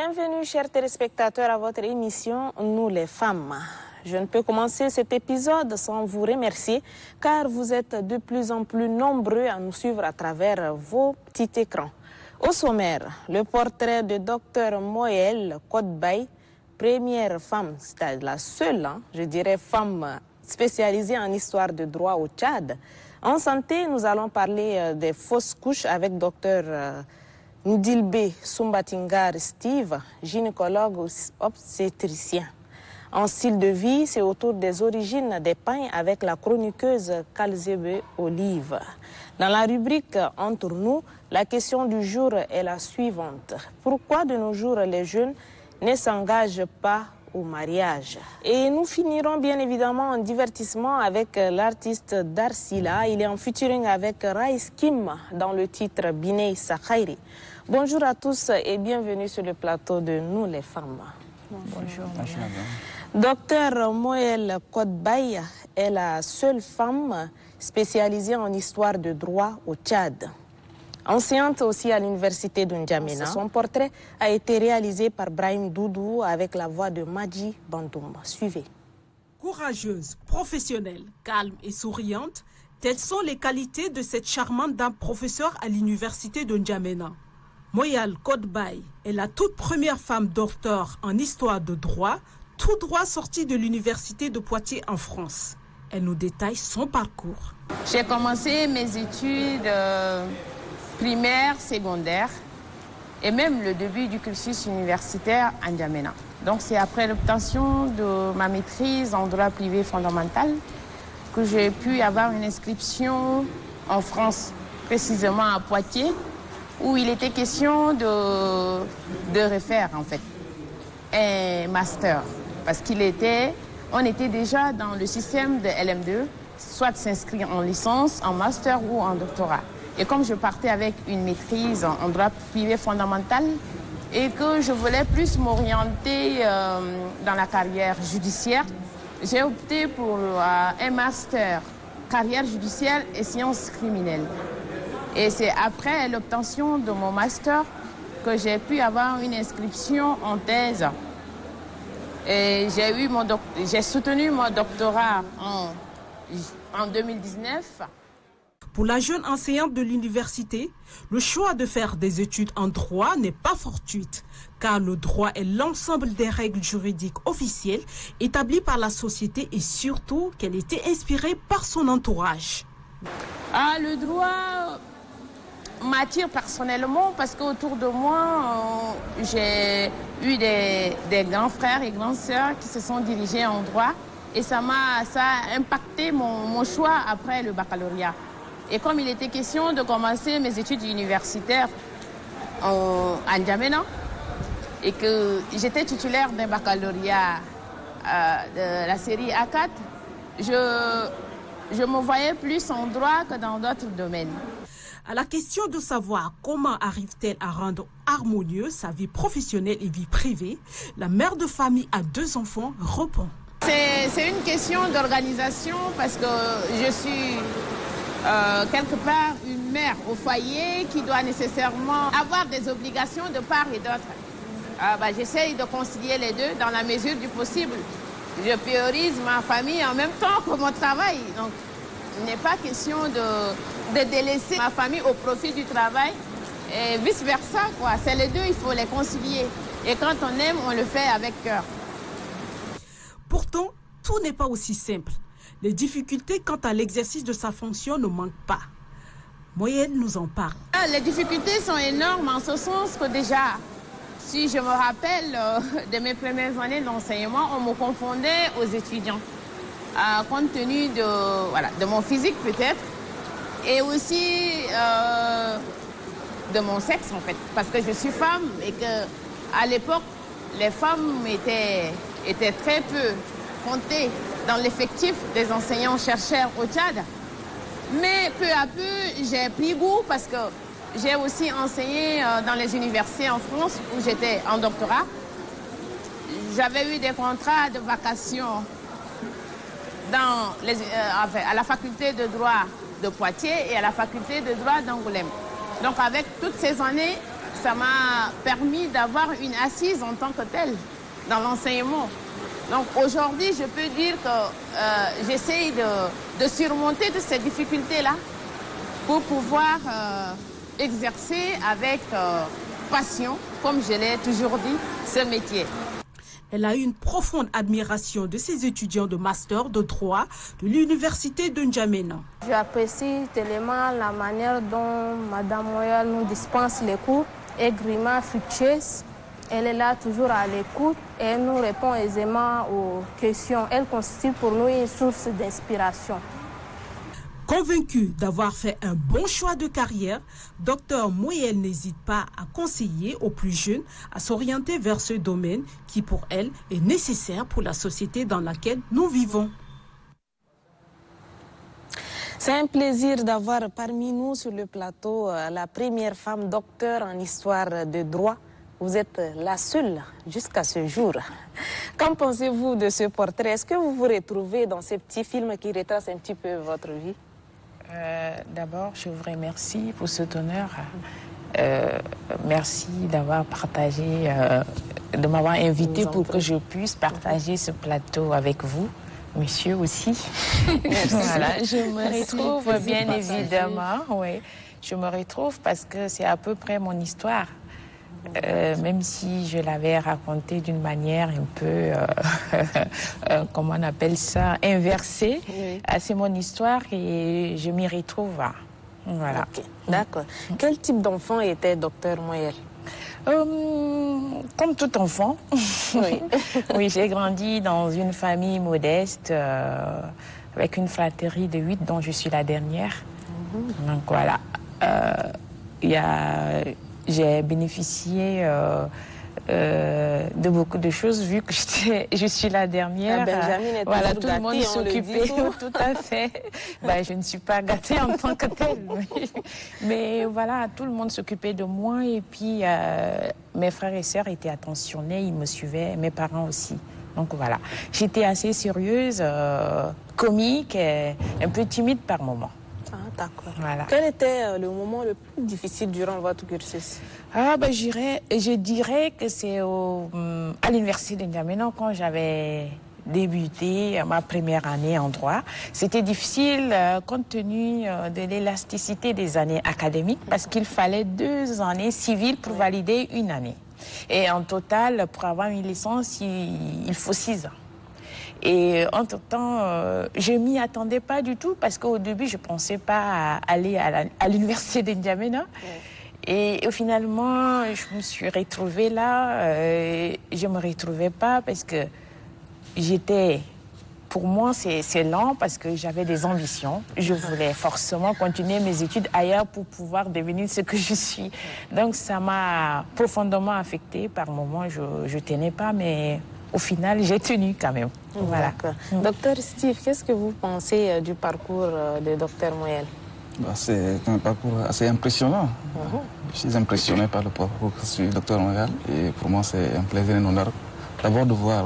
Bienvenue, chers téléspectateurs, à votre émission Nous les femmes. Je ne peux commencer cet épisode sans vous remercier car vous êtes de plus en plus nombreux à nous suivre à travers vos petits écrans. Au sommaire, le portrait de Dr Moëlle Kodbaye, première femme, c'est la seule, je dirais, femme spécialisée en histoire de droit au Tchad. En santé, nous allons parler des fausses couches avec Dr Ndilbe Sumbatingar Steve, gynécologue obstétricien. En style de vie, c'est autour des origines des pains avec la chroniqueuse Kalzebe Olive. Dans la rubrique Entre nous, la question du jour est la suivante. Pourquoi de nos jours les jeunes ne s'engagent pas au mariage? Et nous finirons bien évidemment en divertissement avec l'artiste Darsila. Il est en featuring avec Raïs Kim dans le titre Binei Sakhairi. Bonjour à tous et bienvenue sur le plateau de Nous les femmes. Bonjour. Docteur Moëlle Kodbaye est la seule femme spécialisée en histoire de droit au Tchad. Enseignante aussi à l'université de N'Djamena, son portrait a été réalisé par Brahim Doudou avec la voix de Madji Bandoum. Suivez. Courageuse, professionnelle, calme et souriante, telles sont les qualités de cette charmante dame professeure à l'université de N'Djamena. Moëlle Kodbaye est la toute première femme docteur en histoire de droit, tout droit sortie de l'université de Poitiers en France. Elle nous détaille son parcours. J'ai commencé mes études primaires, secondaires et même le début du cursus universitaire à N'Djamena. Donc c'est après l'obtention de ma maîtrise en droit privé fondamental que j'ai pu avoir une inscription en France, précisément à Poitiers, où il était question de refaire en fait un master. Parce on était déjà dans le système de LM2, soit s'inscrire en licence, en master ou en doctorat. Et comme je partais avec une maîtrise en droit privé fondamental et que je voulais plus m'orienter dans la carrière judiciaire, j'ai opté pour un master carrière judiciaire et sciences criminelles. Et c'est après l'obtention de mon master que j'ai pu avoir une inscription en thèse. Et j'ai soutenu mon doctorat en 2019. Pour la jeune enseignante de l'université, le choix de faire des études en droit n'est pas fortuite, car le droit est l'ensemble des règles juridiques officielles établies par la société et surtout qu'elle était inspirée par son entourage. Le droit m'attire personnellement parce qu'autour de moi, j'ai eu des grands frères et grandes sœurs qui se sont dirigés en droit et ça a impacté mon choix après le baccalauréat. Et comme il était question de commencer mes études universitaires à N'Djamena et que j'étais titulaire d'un baccalauréat de la série A4, je me voyais plus en droit que dans d'autres domaines. À la question de savoir comment arrive-t-elle à rendre harmonieuse sa vie professionnelle et vie privée, la mère de famille à 2 enfants répond. C'est une question d'organisation parce que je suis quelque part une mère au foyer qui doit nécessairement avoir des obligations de part et d'autre. J'essaye de concilier les deux dans la mesure du possible. Je priorise ma famille en même temps que mon travail. Donc, il n'est pas question de délaisser ma famille au profit du travail et vice-versa, quoi. C'est les deux, il faut les concilier. Et quand on aime, on le fait avec cœur. Pourtant, tout n'est pas aussi simple. Les difficultés quant à l'exercice de sa fonction ne manquent pas. Moëlle nous en parle. Les difficultés sont énormes en ce sens que déjà, si je me rappelle de mes premières années d'enseignement, on me confondait aux étudiants. Compte tenu de mon physique peut-être et aussi de mon sexe en fait, parce que je suis femme et qu'à l'époque les femmes étaient très peu comptées dans l'effectif des enseignants-chercheurs au Tchad. Mais peu à peu j'ai pris goût parce que j'ai aussi enseigné dans les universités en France où j'étais en doctorat. J'avais eu des contrats de vacation à la faculté de droit de Poitiers et à la faculté de droit d'Angoulême. Donc avec toutes ces années, ça m'a permis d'avoir une assise en tant que telle dans l'enseignement. Donc aujourd'hui, je peux dire que j'essaye de surmonter toutes ces difficultés-là pour pouvoir exercer avec passion, comme je l'ai toujours dit, ce métier. Elle a une profonde admiration de ses étudiants de master de droit de l'université de N'Djamena. J'apprécie tellement la manière dont Mme Moyal nous dispense les cours, aigrement fructueuse. Elle est là toujours à l'écoute et elle nous répond aisément aux questions. Elle constitue pour nous une source d'inspiration. Convaincu d'avoir fait un bon choix de carrière, Dr Moyal n'hésite pas à conseiller aux plus jeunes à s'orienter vers ce domaine qui, pour elle, est nécessaire pour la société dans laquelle nous vivons. C'est un plaisir d'avoir parmi nous sur le plateau la première femme docteur en histoire de droit. Vous êtes la seule jusqu'à ce jour. Qu'en pensez-vous de ce portrait? Est-ce que vous vous retrouvez dans ces petits films qui retracent un petit peu votre vie? D'abord, je vous remercie pour cet honneur. Merci d'avoir partagé, de m'avoir invité pour que je puisse partager ce plateau avec vous. Monsieur aussi. Voilà, je me retrouve bien évidemment. Oui, je me retrouve parce que c'est à peu près mon histoire. Même si je l'avais raconté d'une manière un peu, comment on appelle ça, inversée, oui. C'est mon histoire et je m'y retrouve. Voilà. Okay. D'accord. Quel type d'enfant était Dr Moyal? Comme tout enfant. Oui, oui, j'ai grandi dans une famille modeste, avec une fratrie de 8 dont je suis la dernière. Donc voilà. J'ai bénéficié de beaucoup de choses vu que je suis la dernière. Voilà, tout le monde s'occupait. Tout à fait. Je ne suis pas gâtée en tant que telle. Mais voilà, tout le monde s'occupait de moi et puis mes frères et sœurs étaient attentionnés, ils me suivaient, mes parents aussi. Donc voilà, j'étais assez sérieuse, comique et un peu timide par moments. Ah, d'accord. Voilà. Quel était le moment le plus difficile durant votre cursus? Je dirais que c'est à l'université de N'Djamena quand j'avais débuté ma première année en droit. C'était difficile compte tenu de l'élasticité des années académiques parce qu'il fallait 2 années civiles pour valider une année. Et en total, pour avoir une licence, il faut 6 ans. Et entre-temps, je ne m'y attendais pas du tout parce qu'au début, je ne pensais pas aller à l'université de N'Djamena. Et finalement, je me suis retrouvée là. Je ne me retrouvais pas parce que pour moi, c'est lent parce que j'avais des ambitions. Je voulais forcément continuer mes études ailleurs pour pouvoir devenir ce que je suis. Donc, ça m'a profondément affectée. Par moments, je ne tenais pas, mais au final, j'ai tenu quand même. Voilà. Docteur Steve, qu'est-ce que vous pensez du parcours de Dr Moyal? C'est un parcours assez impressionnant. Je suis impressionné par le parcours du Dr Moyal. Et pour moi, c'est un plaisir et un honneur d'abord de voir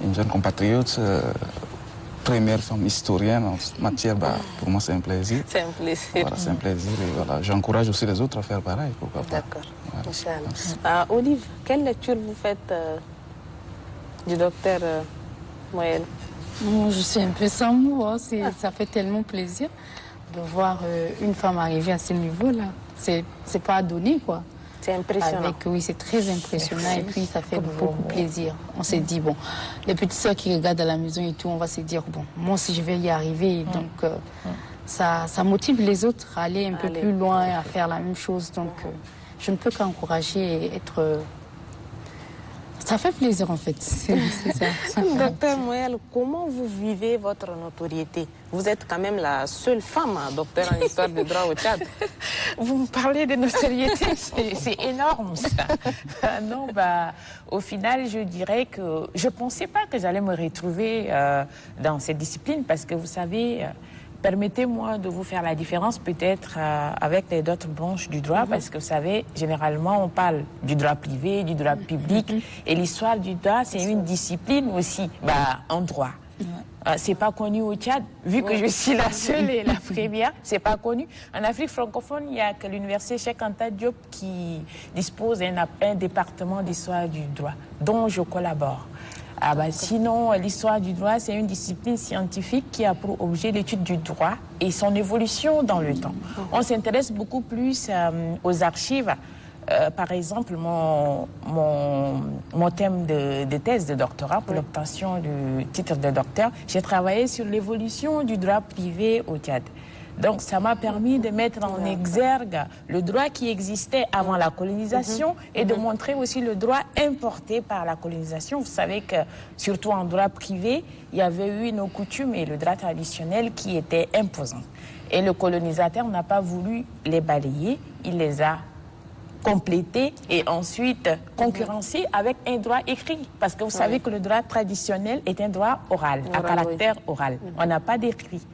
une jeune compatriote, première femme historienne en matière. Pour moi, c'est un plaisir. C'est un plaisir. Voilà, c'est un plaisir. Et voilà, j'encourage aussi les autres à faire pareil. Pourquoi pas. D'accord. Voilà. Olive, quelle lecture vous faites du docteur Moyal? Je suis un peu sans mots. Ça fait tellement plaisir de voir une femme arriver à ce niveau-là. C'est pas à donner, quoi. C'est impressionnant. Oui, c'est très impressionnant. Merci. Et puis, ça fait beaucoup plaisir. On s'est dit, bon, les petites soeurs qui regardent à la maison et tout, on va se dire, bon, moi aussi, je vais y arriver. Donc, ça motive les autres à aller un peu plus loin, à faire la même chose. Donc, je ne peux qu'encourager et être... Ça fait plaisir, en fait. C'est ça. Docteur Moyal, comment vous vivez votre notoriété? Vous êtes quand même la seule femme docteur en histoire du droit au Tchad. Vous me parlez de notoriété, c'est énorme, ça. Non, au final, je dirais que je ne pensais pas que j'allais me retrouver dans cette discipline parce que, vous savez... Permettez-moi de vous faire la différence peut-être avec les autres branches du droit parce que vous savez, généralement on parle du droit privé, du droit public et l'histoire du droit c'est une discipline aussi en droit. C'est pas connu au Tchad, vu que je suis la seule et la première, c'est pas connu. En Afrique francophone, il n'y a que l'université Cheikh Anta Diop qui dispose d'un département d'histoire du droit, dont je collabore. Sinon, l'histoire du droit, c'est une discipline scientifique qui a pour objet l'étude du droit et son évolution dans le temps. On s'intéresse beaucoup plus aux archives. Par exemple, mon thème de thèse de doctorat pour l'obtention du titre de docteur, j'ai travaillé sur l'évolution du droit privé au Tchad. Donc, ça m'a permis de mettre en exergue le droit qui existait avant la colonisation et de montrer aussi le droit importé par la colonisation. Vous savez que, surtout en droit privé, il y avait eu nos coutumes et le droit traditionnel qui étaient imposants. Et le colonisateur n'a pas voulu les balayer, il les a compléter et ensuite concurrencer avec un droit écrit. Parce que vous savez que le droit traditionnel est un droit oral, à caractère oral. On n'a pas d'écrit.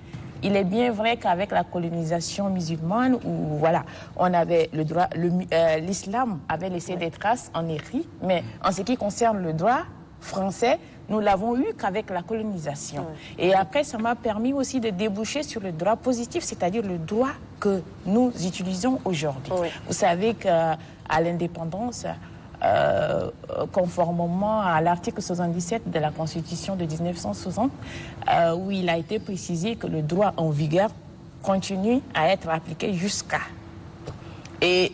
Il est bien vrai qu'avec la colonisation musulmane, où voilà, on avait le droit, l'islam avait laissé des traces en écrit, mais en ce qui concerne le droit français, nous l'avons eu qu'avec la colonisation. Et après, ça m'a permis aussi de déboucher sur le droit positif, c'est-à-dire le droit que nous utilisons aujourd'hui. Vous savez qu'à l'indépendance, conformément à l'article 77 de la Constitution de 1960, où il a été précisé que le droit en vigueur continue à être appliqué jusqu'à. Et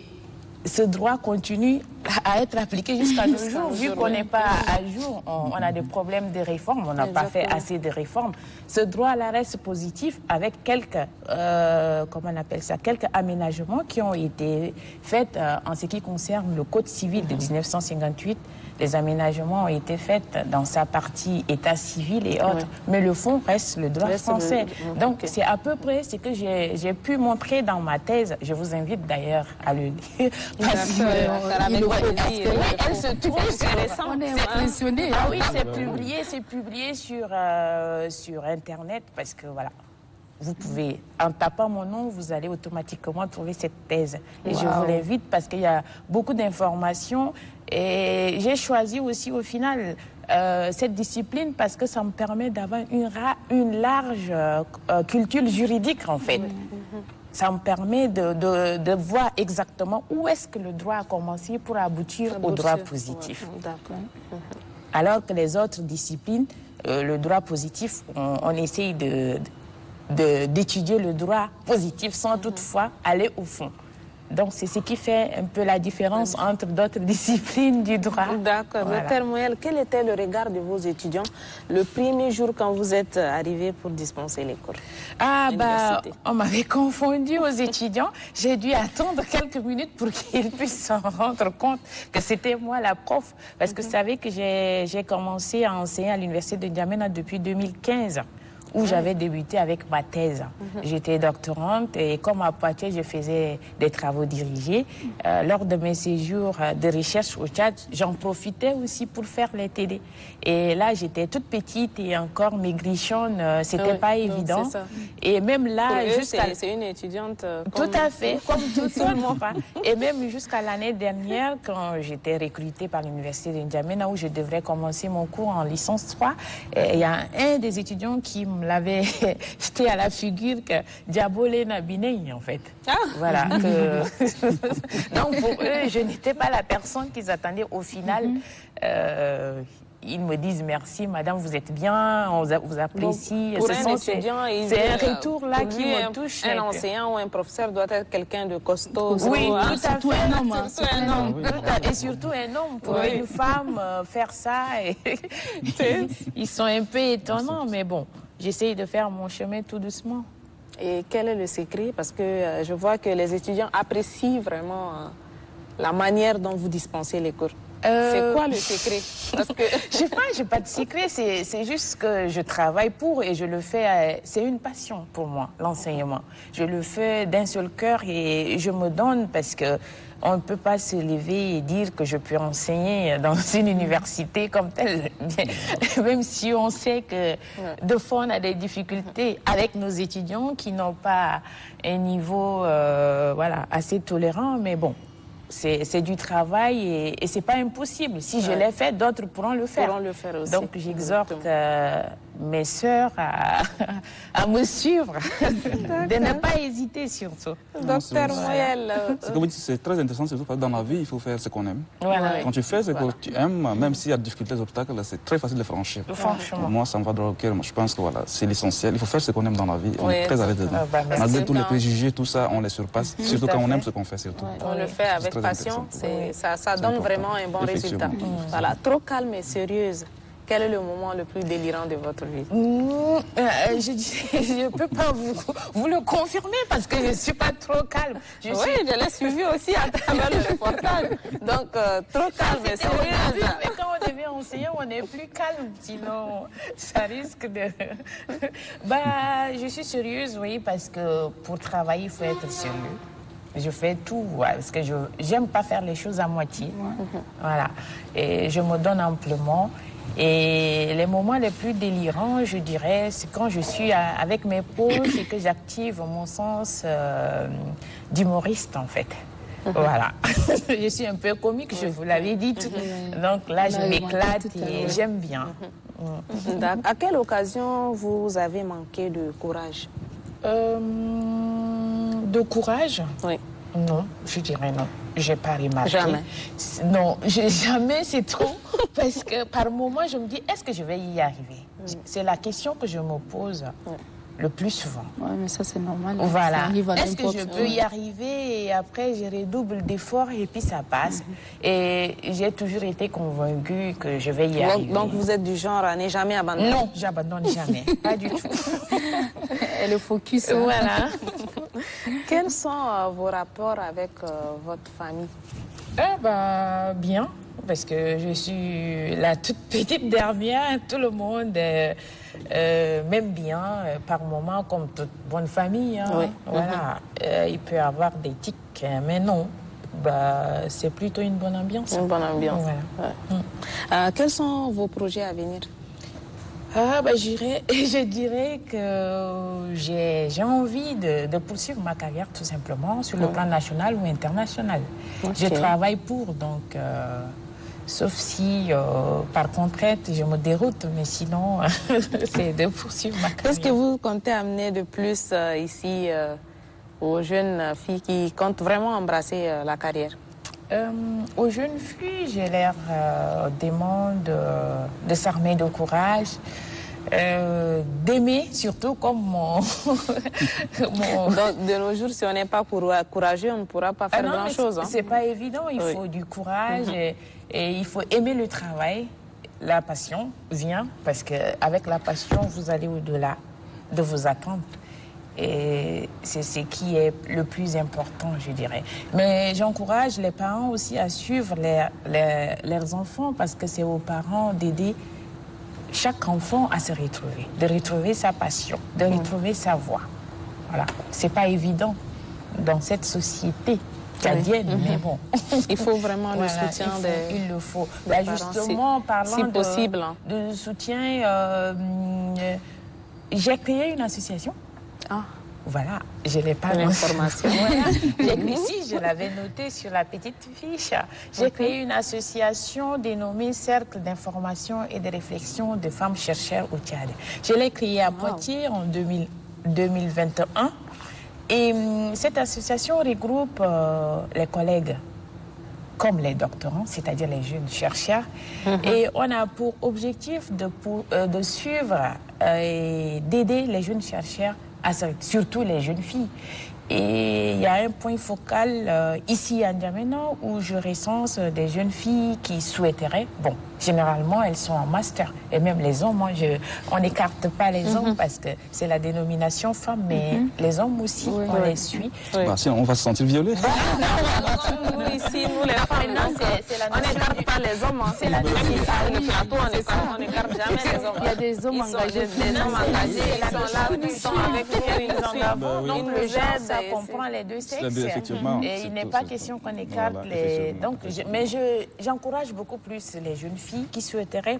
ce droit continue à être appliqué jusqu'à nos jours, vu qu'on n'est pas à jour, on a des problèmes de réforme, on n'a pas fait assez de réformes. Ce droit-là reste positif avec quelques, comment on appelle ça, quelques aménagements qui ont été faits en ce qui concerne le Code civil de 1958. Les aménagements ont été faits dans sa partie état civil et autres, mais le fond reste le droit français. Donc c'est à peu près ce que j'ai pu montrer dans ma thèse. Je vous invite d'ailleurs à le lire. Elle se trouve on est impressionné. Ah oui, c'est publié sur Internet parce que voilà. Vous pouvez, en tapant mon nom, vous allez automatiquement trouver cette thèse. Et je vous l'invite parce qu'il y a beaucoup d'informations. Et j'ai choisi aussi au final cette discipline parce que ça me permet d'avoir une large culture juridique en fait. Ça me permet de voir exactement où est-ce que le droit a commencé pour aboutir au droit positif. Alors que les autres disciplines, le droit positif, on essaye d'étudier le droit positif sans toutefois aller au fond. Donc, c'est ce qui fait un peu la différence entre d'autres disciplines du droit. D'accord. Voilà. Docteur Moyal, quel était le regard de vos étudiants le premier jour quand vous êtes arrivé pour dispenser les cours? On m'avait confondu aux étudiants. J'ai dû attendre quelques minutes pour qu'ils puissent s'en rendre compte que c'était moi la prof. Parce que vous savez que j'ai commencé à enseigner à l'université de N'Djamena depuis 2015. Où j'avais débuté avec ma thèse. J'étais doctorante et comme à Poitiers, je faisais des travaux dirigés. Lors de mes séjours de recherche au Tchad, j'en profitais aussi pour faire les télés. Et là, j'étais toute petite et encore maigrichonne, c'était pas évident. Et même là, c'est une étudiante tout à fait, comme tout le monde. Et même jusqu'à l'année dernière, quand j'étais recrutée par l'université de N'Djamena, où je devrais commencer mon cours en licence 3, il y a un des étudiants qui l'avait jeté à la figure que Diabolé Nabinei, en fait. Voilà. Donc, pour eux, je n'étais pas la personne qu'ils attendaient. Au final, ils me disent merci, madame, vous êtes bien, on vous apprécie. Pour un étudiant, c'est un retour là qui me touche. Un enseignant ou un professeur doit être quelqu'un de costaud. Oui, tout à fait. Surtout un homme. Et surtout un homme. Pour une femme, faire ça, ils sont un peu étonnants, mais bon. J'essaye de faire mon chemin tout doucement. Et quel est le secret? Parce que je vois que les étudiants apprécient vraiment la manière dont vous dispensez les cours. C'est quoi le secret? Parce que j'ai pas de secret, c'est juste que je travaille pour et je le fais, c'est une passion pour moi, l'enseignement. Je le fais d'un seul cœur et je me donne parce que on ne peut pas se lever et dire que je peux enseigner dans une université comme telle, même si on sait que de fois on a des difficultés avec nos étudiants qui n'ont pas un niveau assez tolérant, mais bon. C'est du travail et c'est pas impossible. Si je l'ai fait, d'autres pourront le faire. Aussi. Donc j'exhorte mes sœurs à me suivre, de ne pas hésiter surtout. Docteur Moyel. C'est très intéressant, surtout parce que dans la vie, il faut faire ce qu'on aime. Voilà. Quand tu fais ce que tu aimes, même s'il y a des difficultés, des obstacles, c'est très facile de franchir. Franchement. Moi, ça me va droit au cœur. Je pense que voilà, c'est l'essentiel. Il faut faire ce qu'on aime dans la vie. On est très à l'aise dedans. Malgré tous les préjugés, tout ça, on les surpasse. Surtout quand on aime ce qu'on fait, surtout. On le fait avec passion. Ça donne vraiment un bon résultat. Voilà, trop calme et sérieuse. Quel est le moment le plus délirant de votre vie? Je ne peux pas vous le confirmer parce que je ne suis pas trop calme. Je l'ai suivi aussi à travers le reportage. Donc, trop calme et sérieuse. Mais quand on devient enseignant, on est plus calme. Sinon, ça risque de... je suis sérieuse, oui, parce que pour travailler, il faut être sérieux. Je fais tout, parce que je n'aime pas faire les choses à moitié. Voilà. Et je me donne amplement. Et les moments les plus délirants, je dirais, c'est quand je suis avec mes pauses et que j'active mon sens d'humoriste, en fait. Voilà. Je suis un peu comique, je vous l'avais dit. Donc là, je m'éclate et j'aime bien. À quelle occasion vous avez manqué de courage? De courage? Oui. Non, je dirais non. Je n'ai pas remarqué. Jamais? Non, jamais, c'est trop. Parce que par moment, je me dis, est-ce que je vais y arriver? C'est la question que je me pose le plus souvent. Oui, mais ça, c'est normal. Voilà. Est-ce que je peux y arriver? Et après, je redouble d'efforts et puis ça passe. Et j'ai toujours été convaincue que je vais y arriver. Donc, vous êtes du genre à ne jamais abandonner? Non, j'abandonne jamais. Pas du tout. Et le focus. Voilà. Quels sont vos rapports avec votre famille? Bien, parce que je suis la toute petite dernière. Tout le monde m'aime bien, par moment, comme toute bonne famille. Hein. Oui. Voilà. Il peut y avoir des tics, mais non. C'est plutôt une bonne ambiance. Une bonne ambiance. Voilà. Quels sont vos projets à venir? Je dirais que j'ai envie de poursuivre ma carrière tout simplement sur le plan national ou international. Je travaille pour, donc, sauf si par contrainte je me déroute, mais sinon c'est de poursuivre ma carrière. Qu'est-ce que vous comptez amener de plus ici aux jeunes filles qui comptent vraiment embrasser la carrière? Aux jeunes filles, je leur demande de s'armer de courage, d'aimer surtout comme mon... Donc, de nos jours, si on n'est pas courageux, on ne pourra pas faire grand-chose. Hein? C'est pas évident, il faut du courage et il faut aimer le travail. La passion vient parce qu'avec la passion, vous allez au-delà de vos attentes. Et c'est ce qui est le plus important, je dirais. Mais j'encourage les parents aussi à suivre leurs enfants parce que c'est aux parents d'aider chaque enfant à se retrouver, de retrouver sa passion, de retrouver sa voix. Voilà. C'est pas évident dans cette société cadienne, mais bon. Il faut vraiment le soutien il le faut. Justement, parlant si possible, de soutien, j'ai créé une association. Voilà, je n'ai pas l'information. Si, je l'avais noté sur la petite fiche. J'ai créé une association dénommée Cercle d'information et de réflexion de femmes chercheurs au Tchad. Je l'ai créée à Poitiers en 2021. Et cette association regroupe les collègues comme les doctorants, c'est-à-dire les jeunes chercheurs. Et on a pour objectif de suivre et d'aider les jeunes chercheurs, surtout les jeunes filles. Et il y a un point focal ici à N'Djamena où je recense des jeunes filles qui souhaiteraient, bon, généralement elles sont en master, et même les hommes, on n'écarte pas les hommes parce que c'est la dénomination femme, mais les hommes aussi, on les suit. Sinon on va se sentir violés. Nous ici, nous les femmes, on n'écarte pas les hommes, c'est la dénomination, on n'écarte jamais les hommes. Il y a des hommes engagés. Des hommes engagés, ils sont là, ils sont avec nous, donc le genre, ça comprend les deux sexes. Et il n'est pas question qu'on écarte les... Donc, mais j'encourage beaucoup plus les jeunes filles qui souhaiteraient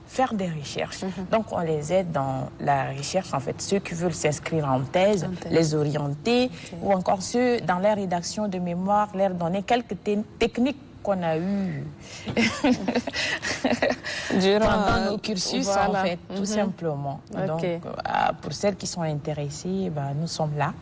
faire des recherches. Donc, on les aide dans la recherche, en fait. Ceux qui veulent s'inscrire en thèse, les orienter, ou encore ceux dans la rédaction de mémoire, leur donner quelques techniques qu'on a eus pendant nos cursus, voilà. en fait, tout simplement. Okay. Donc, pour celles qui sont intéressées, nous sommes là.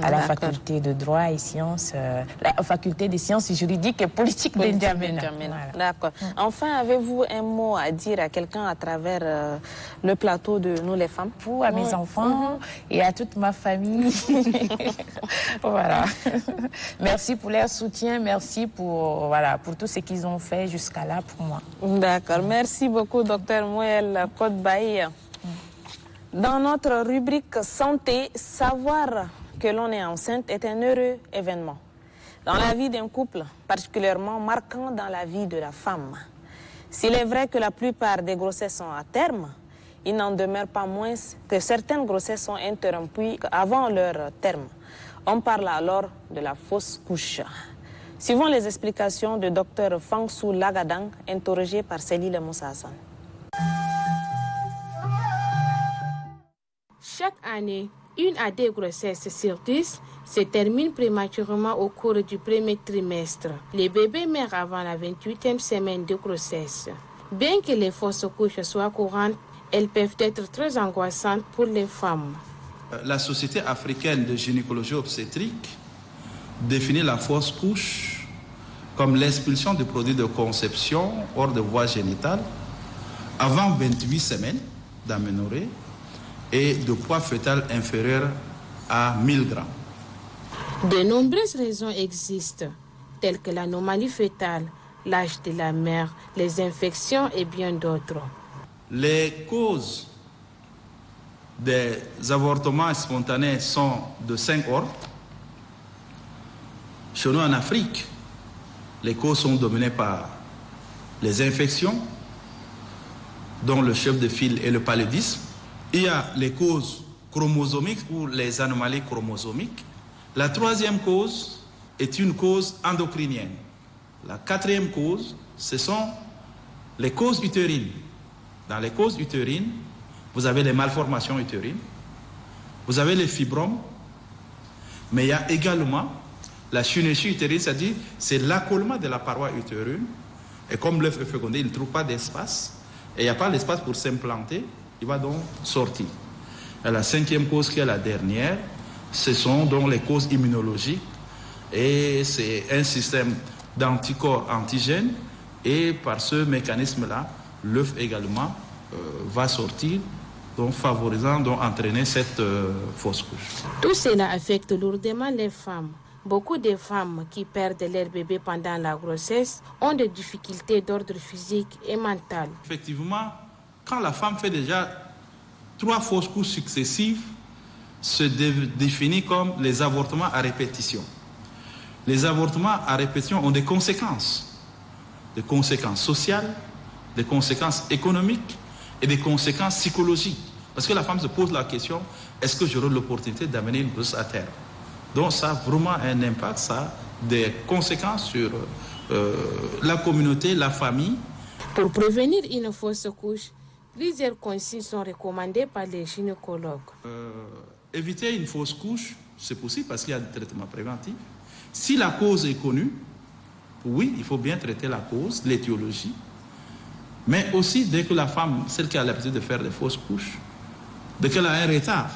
À la faculté de droit et sciences, la faculté des sciences juridiques et politiques d'Indiamena. Voilà. D'accord. Enfin, avez-vous un mot à dire à quelqu'un à travers le plateau de Nous les femmes? À mes enfants et à toute ma famille. Voilà. Merci pour leur soutien, merci pour tout ce qu'ils ont fait jusqu'à là pour moi. D'accord. Merci beaucoup, Dr Mouyel Kodbaye. Dans notre rubrique santé, savoir que l'on est enceinte est un heureux événement dans la vie d'un couple, particulièrement marquant dans la vie de la femme. S'il est vrai que la plupart des grossesses sont à terme, il n'en demeure pas moins que certaines grossesses sont interrompues avant leur terme. On parle alors de la fausse couche. Suivons les explications de Dr Fangsou Lagadang, interrogé par Céline Moussa Hassan. Chaque année, 1 à 2 grossesses sur 10 se terminent prématurément au cours du premier trimestre. Les bébés meurent avant la 28e semaine de grossesse. Bien que les fausses couches soient courantes, elles peuvent être très angoissantes pour les femmes. La Société africaine de gynécologie obstétrique définit la fausse couche comme l'expulsion de produits de conception hors de voie génitale avant 28 semaines d'aménorrhée et de poids fœtal inférieur à 1000 grammes. De nombreuses raisons existent, telles que l'anomalie fœtale, l'âge de la mère, les infections et bien d'autres. Les causes des avortements spontanés sont de 5 ordres. Chez nous en Afrique, les causes sont dominées par les infections, dont le chef de file est le paludisme. Il y a les causes chromosomiques ou les anomalies chromosomiques. La 3e cause est une cause endocrinienne. La 4e cause, ce sont les causes utérines. Dans les causes utérines, vous avez les malformations utérines, vous avez les fibromes, mais il y a également la synéchie utérine, c'est-à-dire c'est l'accolement de la paroi utérine. Et comme l'œuf est fécondé, il ne trouve pas d'espace, et il n'y a pas d'espace pour s'implanter, il va donc sortir. Et la 5e cause, qui est la dernière, ce sont donc les causes immunologiques. Et c'est un système d'anticorps antigènes. Et par ce mécanisme-là, l'œuf également va sortir, donc favorisant, donc entraîner cette fausse couche. Tout cela affecte lourdement les femmes. Beaucoup de femmes qui perdent leur bébé pendant la grossesse ont des difficultés d'ordre physique et mental. Effectivement, quand la femme fait déjà 3 fausses couches successives, se définit comme les avortements à répétition. Les avortements à répétition ont des conséquences sociales, des conséquences économiques et des conséquences psychologiques. Parce que la femme se pose la question, est-ce que j'aurai l'opportunité d'amener une grossesse à terme? Donc ça a vraiment un impact, ça a des conséquences sur la communauté, la famille. Pour prévenir une fausse couche, plusieurs consignes sont recommandées par les gynécologues. Éviter une fausse couche, c'est possible parce qu'il y a des traitements préventifs. Si la cause est connue, oui, il faut bien traiter la cause, l'étiologie. Mais aussi, dès que la femme, celle qui a l'habitude de faire des fausses couches, dès qu'elle a un retard,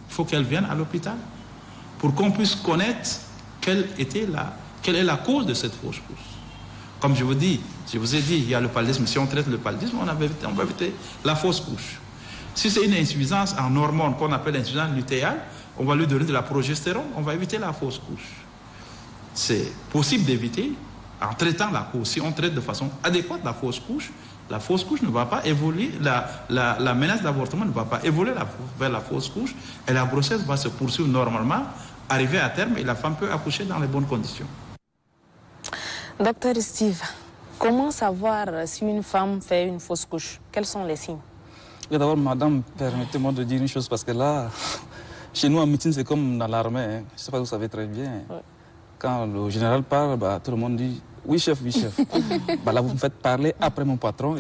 il faut qu'elle vienne à l'hôpital pour qu'on puisse connaître quelle est la cause de cette fausse couche. Comme je vous ai dit, il y a le paludisme. Si on traite le paludisme, on va éviter la fausse couche. Si c'est une insuffisance en hormones qu'on appelle insuffisance lutéale, on va lui donner de la progestérone, on va éviter la fausse couche. C'est possible d'éviter en traitant la cause. Si on traite de façon adéquate la fausse couche ne va pas évoluer, la menace d'avortement ne va pas évoluer vers la fausse couche et la grossesse va se poursuivre normalement, arriver à terme et la femme peut accoucher dans les bonnes conditions. Docteur Steve, comment savoir si une femme fait une fausse couche? Quels sont les signes? D'abord, madame, permettez-moi de dire une chose, parce que là, chez nous en médecine, c'est comme dans l'armée. Hein. Je ne sais pas, vous savez très bien. Ouais. Quand le général parle, tout le monde dit « oui chef, oui chef ». Là, vous me faites parler après mon patron.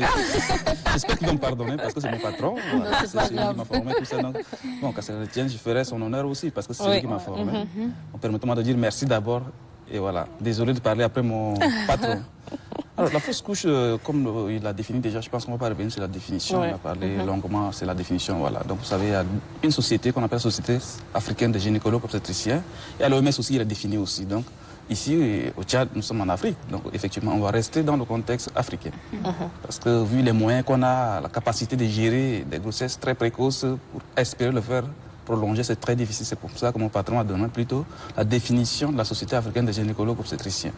J'espère qu'il va me pardonner parce que c'est mon patron. C'est celui qui m'a formé, tout ça. Donc, bon, quand ça le tient, je ferai son honneur aussi parce que c'est celui qui m'a formé. Permettez-moi de dire merci d'abord. Et voilà, désolé de parler après mon patron. Alors, la fausse couche, comme il l'a défini déjà, je pense qu'on ne va pas revenir sur la définition. On a parlé longuement, c'est la définition. Voilà. Donc, vous savez, il y a une société qu'on appelle la Société africaine des gynécologues obstétriciens. Et à l'OMS aussi, il est défini aussi. Donc, ici, au Tchad, nous sommes en Afrique. Donc, effectivement, on va rester dans le contexte africain. Parce que, vu les moyens qu'on a, la capacité de gérer des grossesses très précoces pour espérer le faire prolonger, c'est très difficile. C'est pour ça que mon patron a donné plutôt la définition de la Société africaine des gynécologues obstétriciens.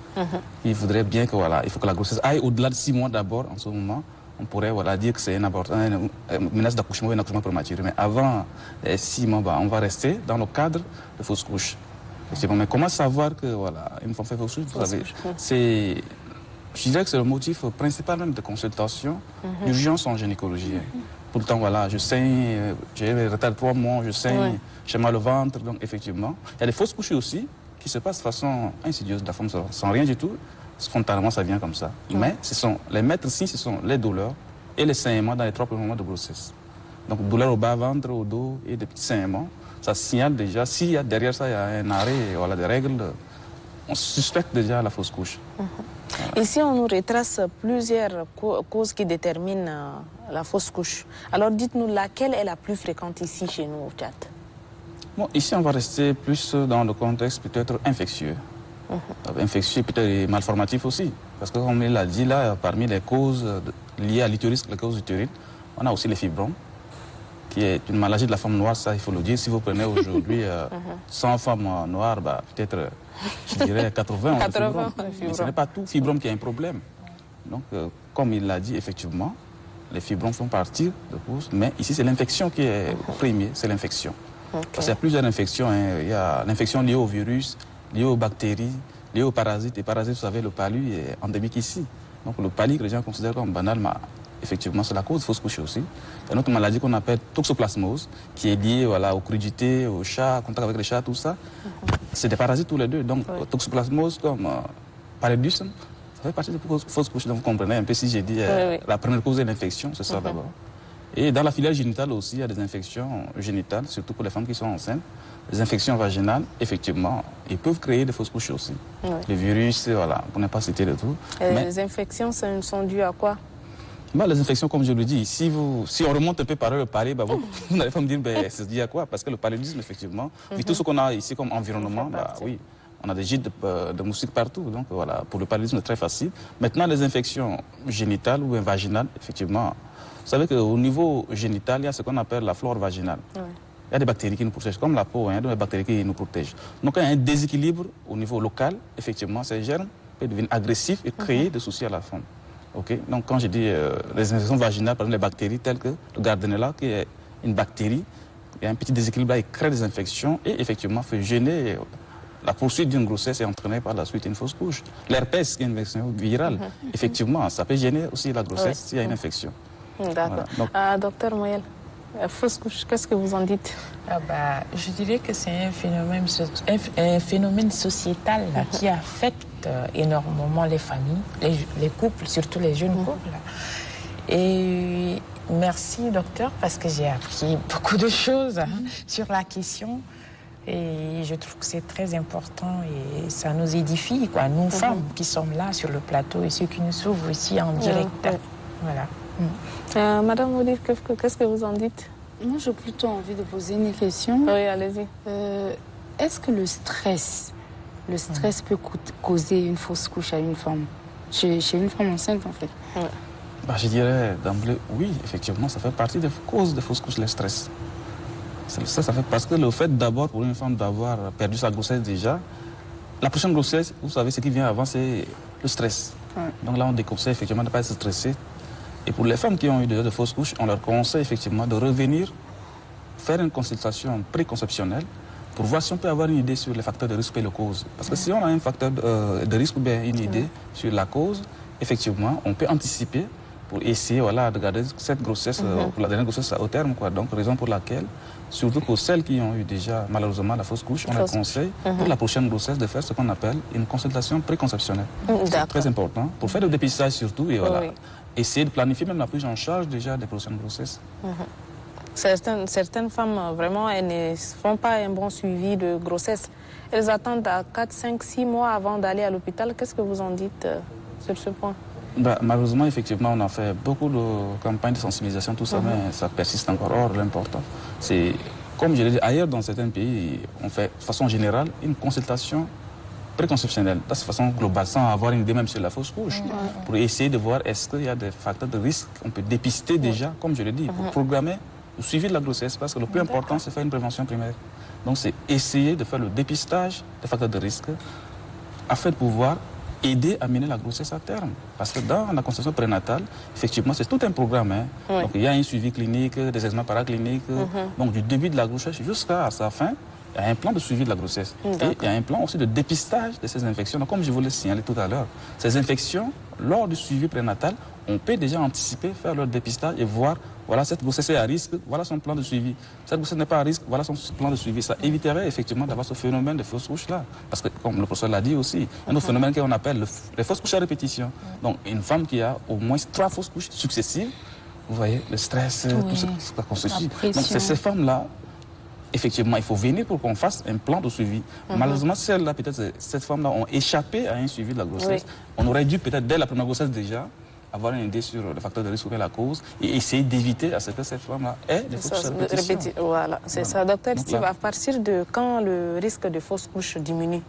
Il voudrait bien que, voilà, il faut que la grossesse aille au-delà de 6 mois d'abord. En ce moment, on pourrait dire que c'est une menace d'accouchement ou un accouchement prématuré. Mais avant les 6 mois, on va rester dans le cadre de fausse couche. Mais comment savoir que, voilà, une femme fait fausse couche, vous savez, je dirais que c'est le motif principal même de consultation d'urgence en gynécologie. Tout le temps, voilà, je saigne, j'ai un retard de 3 mois, je saigne, j'ai mal au ventre. Donc, effectivement, il y a des fausses couches aussi qui se passent de façon insidieuse. La femme, sans rien du tout, spontanément, ça vient comme ça. Mais les maîtres ici, ce sont les douleurs et les saignements dans les 3 premiers mois de grossesse. Donc, douleur au bas-ventre, au dos et des petits saignements. Ça signale déjà, s'il y a derrière ça, il y a un arrêt, voilà, des règles, on suspecte déjà la fausse couche. Ici, on nous retrace plusieurs causes qui déterminent la fausse couche. Alors, dites-nous, laquelle est la plus fréquente ici, chez nous, au Tchad? Bon, ici, on va rester plus dans le contexte peut-être infectieux. Infectieux, peut-être malformatif aussi. Parce que, comme il l'a dit, là, parmi les causes liées à l'utérus, les causes utérines, on a aussi les fibromes, qui est une maladie de la femme noire, ça, il faut le dire. Si vous prenez aujourd'hui 100 femmes noires, peut-être, je dirais 80 ont des fibromes. Mais ce n'est pas tout fibrome qui a un problème. Donc, comme il l'a dit, effectivement, les fibromes font partie de cause, mais ici, c'est l'infection qui est premier, c'est l'infection. Parce qu'il y a plusieurs infections. Il y a l'infection liée au virus, liée aux bactéries, liée aux parasites. Les parasites, vous savez, le palu est endémique ici. Donc, le palu, que les gens considèrent comme banal, mais effectivement, c'est la cause de fausse couche aussi. Il y a une autre maladie qu'on appelle toxoplasmose, qui est liée, voilà, aux crudités, aux chats, contact avec les chats, tout ça. C'est des parasites tous les deux. Donc, toxoplasmose comme paludisme, ça fait partie de la fausse couche. Donc, vous comprenez un peu si j'ai dit la première cause est l'infection, c'est ça d'abord. Et dans la filière génitale aussi, il y a des infections génitales, surtout pour les femmes qui sont enceintes. Les infections vaginales, effectivement, ils peuvent créer des fausses couches aussi. Les virus, voilà, pour ne pas citer le tout. Mais les infections sont dues à quoi? Les infections, comme je le dis, si on remonte un peu par le palais, vous n'allez pas me dire c'est dû à quoi? Parce que le paludisme, effectivement, vu tout ce qu'on a ici comme environnement, oui, on a des gîtes de moustiques partout. Donc voilà, pour le paludisme, c'est très facile. Maintenant, les infections génitales ou vaginales, effectivement, vous savez qu'au niveau génital, il y a ce qu'on appelle la flore vaginale. Il y a des bactéries qui nous protègent, comme la peau, il y a des bactéries qui nous protègent. Donc quand il y a un déséquilibre au niveau local, effectivement, ces germes peuvent devenir agressifs et créer des soucis à la femme. Donc quand je dis les infections vaginales, par exemple les bactéries telles que le Gardnerella, qui est une bactérie, il y a un petit déséquilibre là, il crée des infections et effectivement fait gêner la poursuite d'une grossesse et entraîner par la suite une fausse couche. L'herpès, qui est une infection virale, effectivement, ça peut gêner aussi la grossesse s'il y a une infection. D'accord. Voilà. Docteur Moyel, fausse couche, qu'est-ce que vous en dites? Je dirais que c'est un phénomène sociétal qui affecte énormément les familles, les couples, surtout les jeunes couples. Et merci, docteur, parce que j'ai appris beaucoup de choses sur la question. Et je trouve que c'est très important et ça nous édifie, quoi, nous femmes qui sommes là sur le plateau et ceux qui nous suivent ici en direct. Voilà. Madame Olive, qu'est-ce que vous en dites? Moi, j'ai plutôt envie de poser une question. Oui, allez-y. Est-ce que le stress peut causer une fausse couche à une femme, chez une femme enceinte, en fait? Je dirais d'emblée, oui, effectivement, ça fait partie des causes de fausses couches, le stress. Ça fait parce que le fait d'abord, pour une femme, d'avoir perdu sa grossesse déjà, la prochaine grossesse, vous savez, ce qui vient avant, c'est le stress. Donc là, on déconseille effectivement de ne pas être stressé. Et pour les femmes qui ont eu déjà de fausses couches, on leur conseille effectivement de revenir faire une consultation préconceptionnelle pour voir si on peut avoir une idée sur les facteurs de risque et les causes. Parce que si on a un facteur de risque ou bien une idée sur la cause, effectivement, on peut anticiper pour essayer de garder cette grossesse, pour la dernière grossesse au terme. Donc, raison pour laquelle, surtout pour celles qui ont eu déjà malheureusement la fausse couche, on leur conseille pour la prochaine grossesse de faire ce qu'on appelle une consultation préconceptionnelle. C'est très important pour faire le dépistage surtout et essayer de planifier même la prise en charge déjà des prochaines grossesses. Certaines femmes, vraiment, elles ne font pas un bon suivi de grossesse. Elles attendent à 4, 5, 6 mois avant d'aller à l'hôpital. Qu'est-ce que vous en dites? sur ce point? Malheureusement, effectivement, on a fait beaucoup de campagnes de sensibilisation, tout ça, mais ça persiste encore. Or, l'important, c'est, comme je l'ai dit, ailleurs dans certains pays, on fait de façon générale une consultation préconceptionnelle, de façon globale, sans avoir une idée même sur la fausse couche, pour essayer de voir est-ce qu'il y a des facteurs de risque qu'on peut dépister déjà, comme je l'ai dit, pour programmer le suivi de la grossesse, parce que le plus important, c'est faire une prévention primaire. Donc, c'est essayer de faire le dépistage des facteurs de risque afin de pouvoir aider à mener la grossesse à terme. Parce que dans la conception prénatale, effectivement, c'est tout un programme. Hein. Donc, il y a un suivi clinique, des examens paracliniques, donc du début de la grossesse jusqu'à sa fin, il y a un plan de suivi de la grossesse. Et il y a un plan aussi de dépistage de ces infections. Donc, comme je vous l'ai signalé tout à l'heure, ces infections, lors du suivi prénatal, on peut déjà anticiper, faire leur dépistage et voir, voilà, cette grossesse est à risque, voilà son plan de suivi. Cette grossesse n'est pas à risque, voilà son plan de suivi. Ça éviterait effectivement d'avoir ce phénomène de fausses couches-là. Parce que, comme le professeur l'a dit aussi, il y a un phénomène qu'on appelle les fausses couches à répétition. Donc, une femme qui a au moins 3 fausses couches successives, vous voyez, le stress, tout ce que ça constitue. Donc, c'est ces femmes-là, effectivement, il faut venir pour qu'on fasse un plan de suivi. Malheureusement, celles-là, peut-être, cette femme-là ont échappé à un suivi de la grossesse. On aurait dû, peut-être, dès la première grossesse déjà, avoir une idée sur le facteur de risque ou la cause et essayer d'éviter à ce que cette femme-là ait des fausses couches à répétition. Voilà, c'est ça. Docteur Steve, à partir de quand le risque de fausses couches diminue?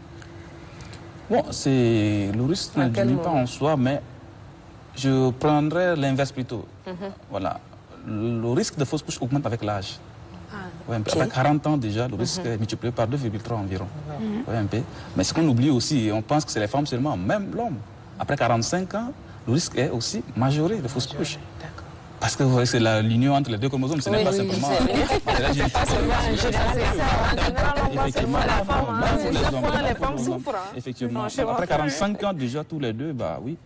Bon, le risque ne diminue pas en soi, mais je prendrais l'inverse plutôt. Voilà. Le risque de fausses couches augmente avec l'âge. Après 40 ans déjà, le risque est multiplié par 2,3 environ. Mais ce qu'on oublie aussi, on pense que c'est les femmes seulement, même l'homme. Après 45 ans, le risque est aussi majoré de fausses couches. Parce que vous voyez, c'est l'union entre les deux chromosomes, ce n'est pas simplement... Effectivement, après 45 ans déjà, tous les deux, bah oui,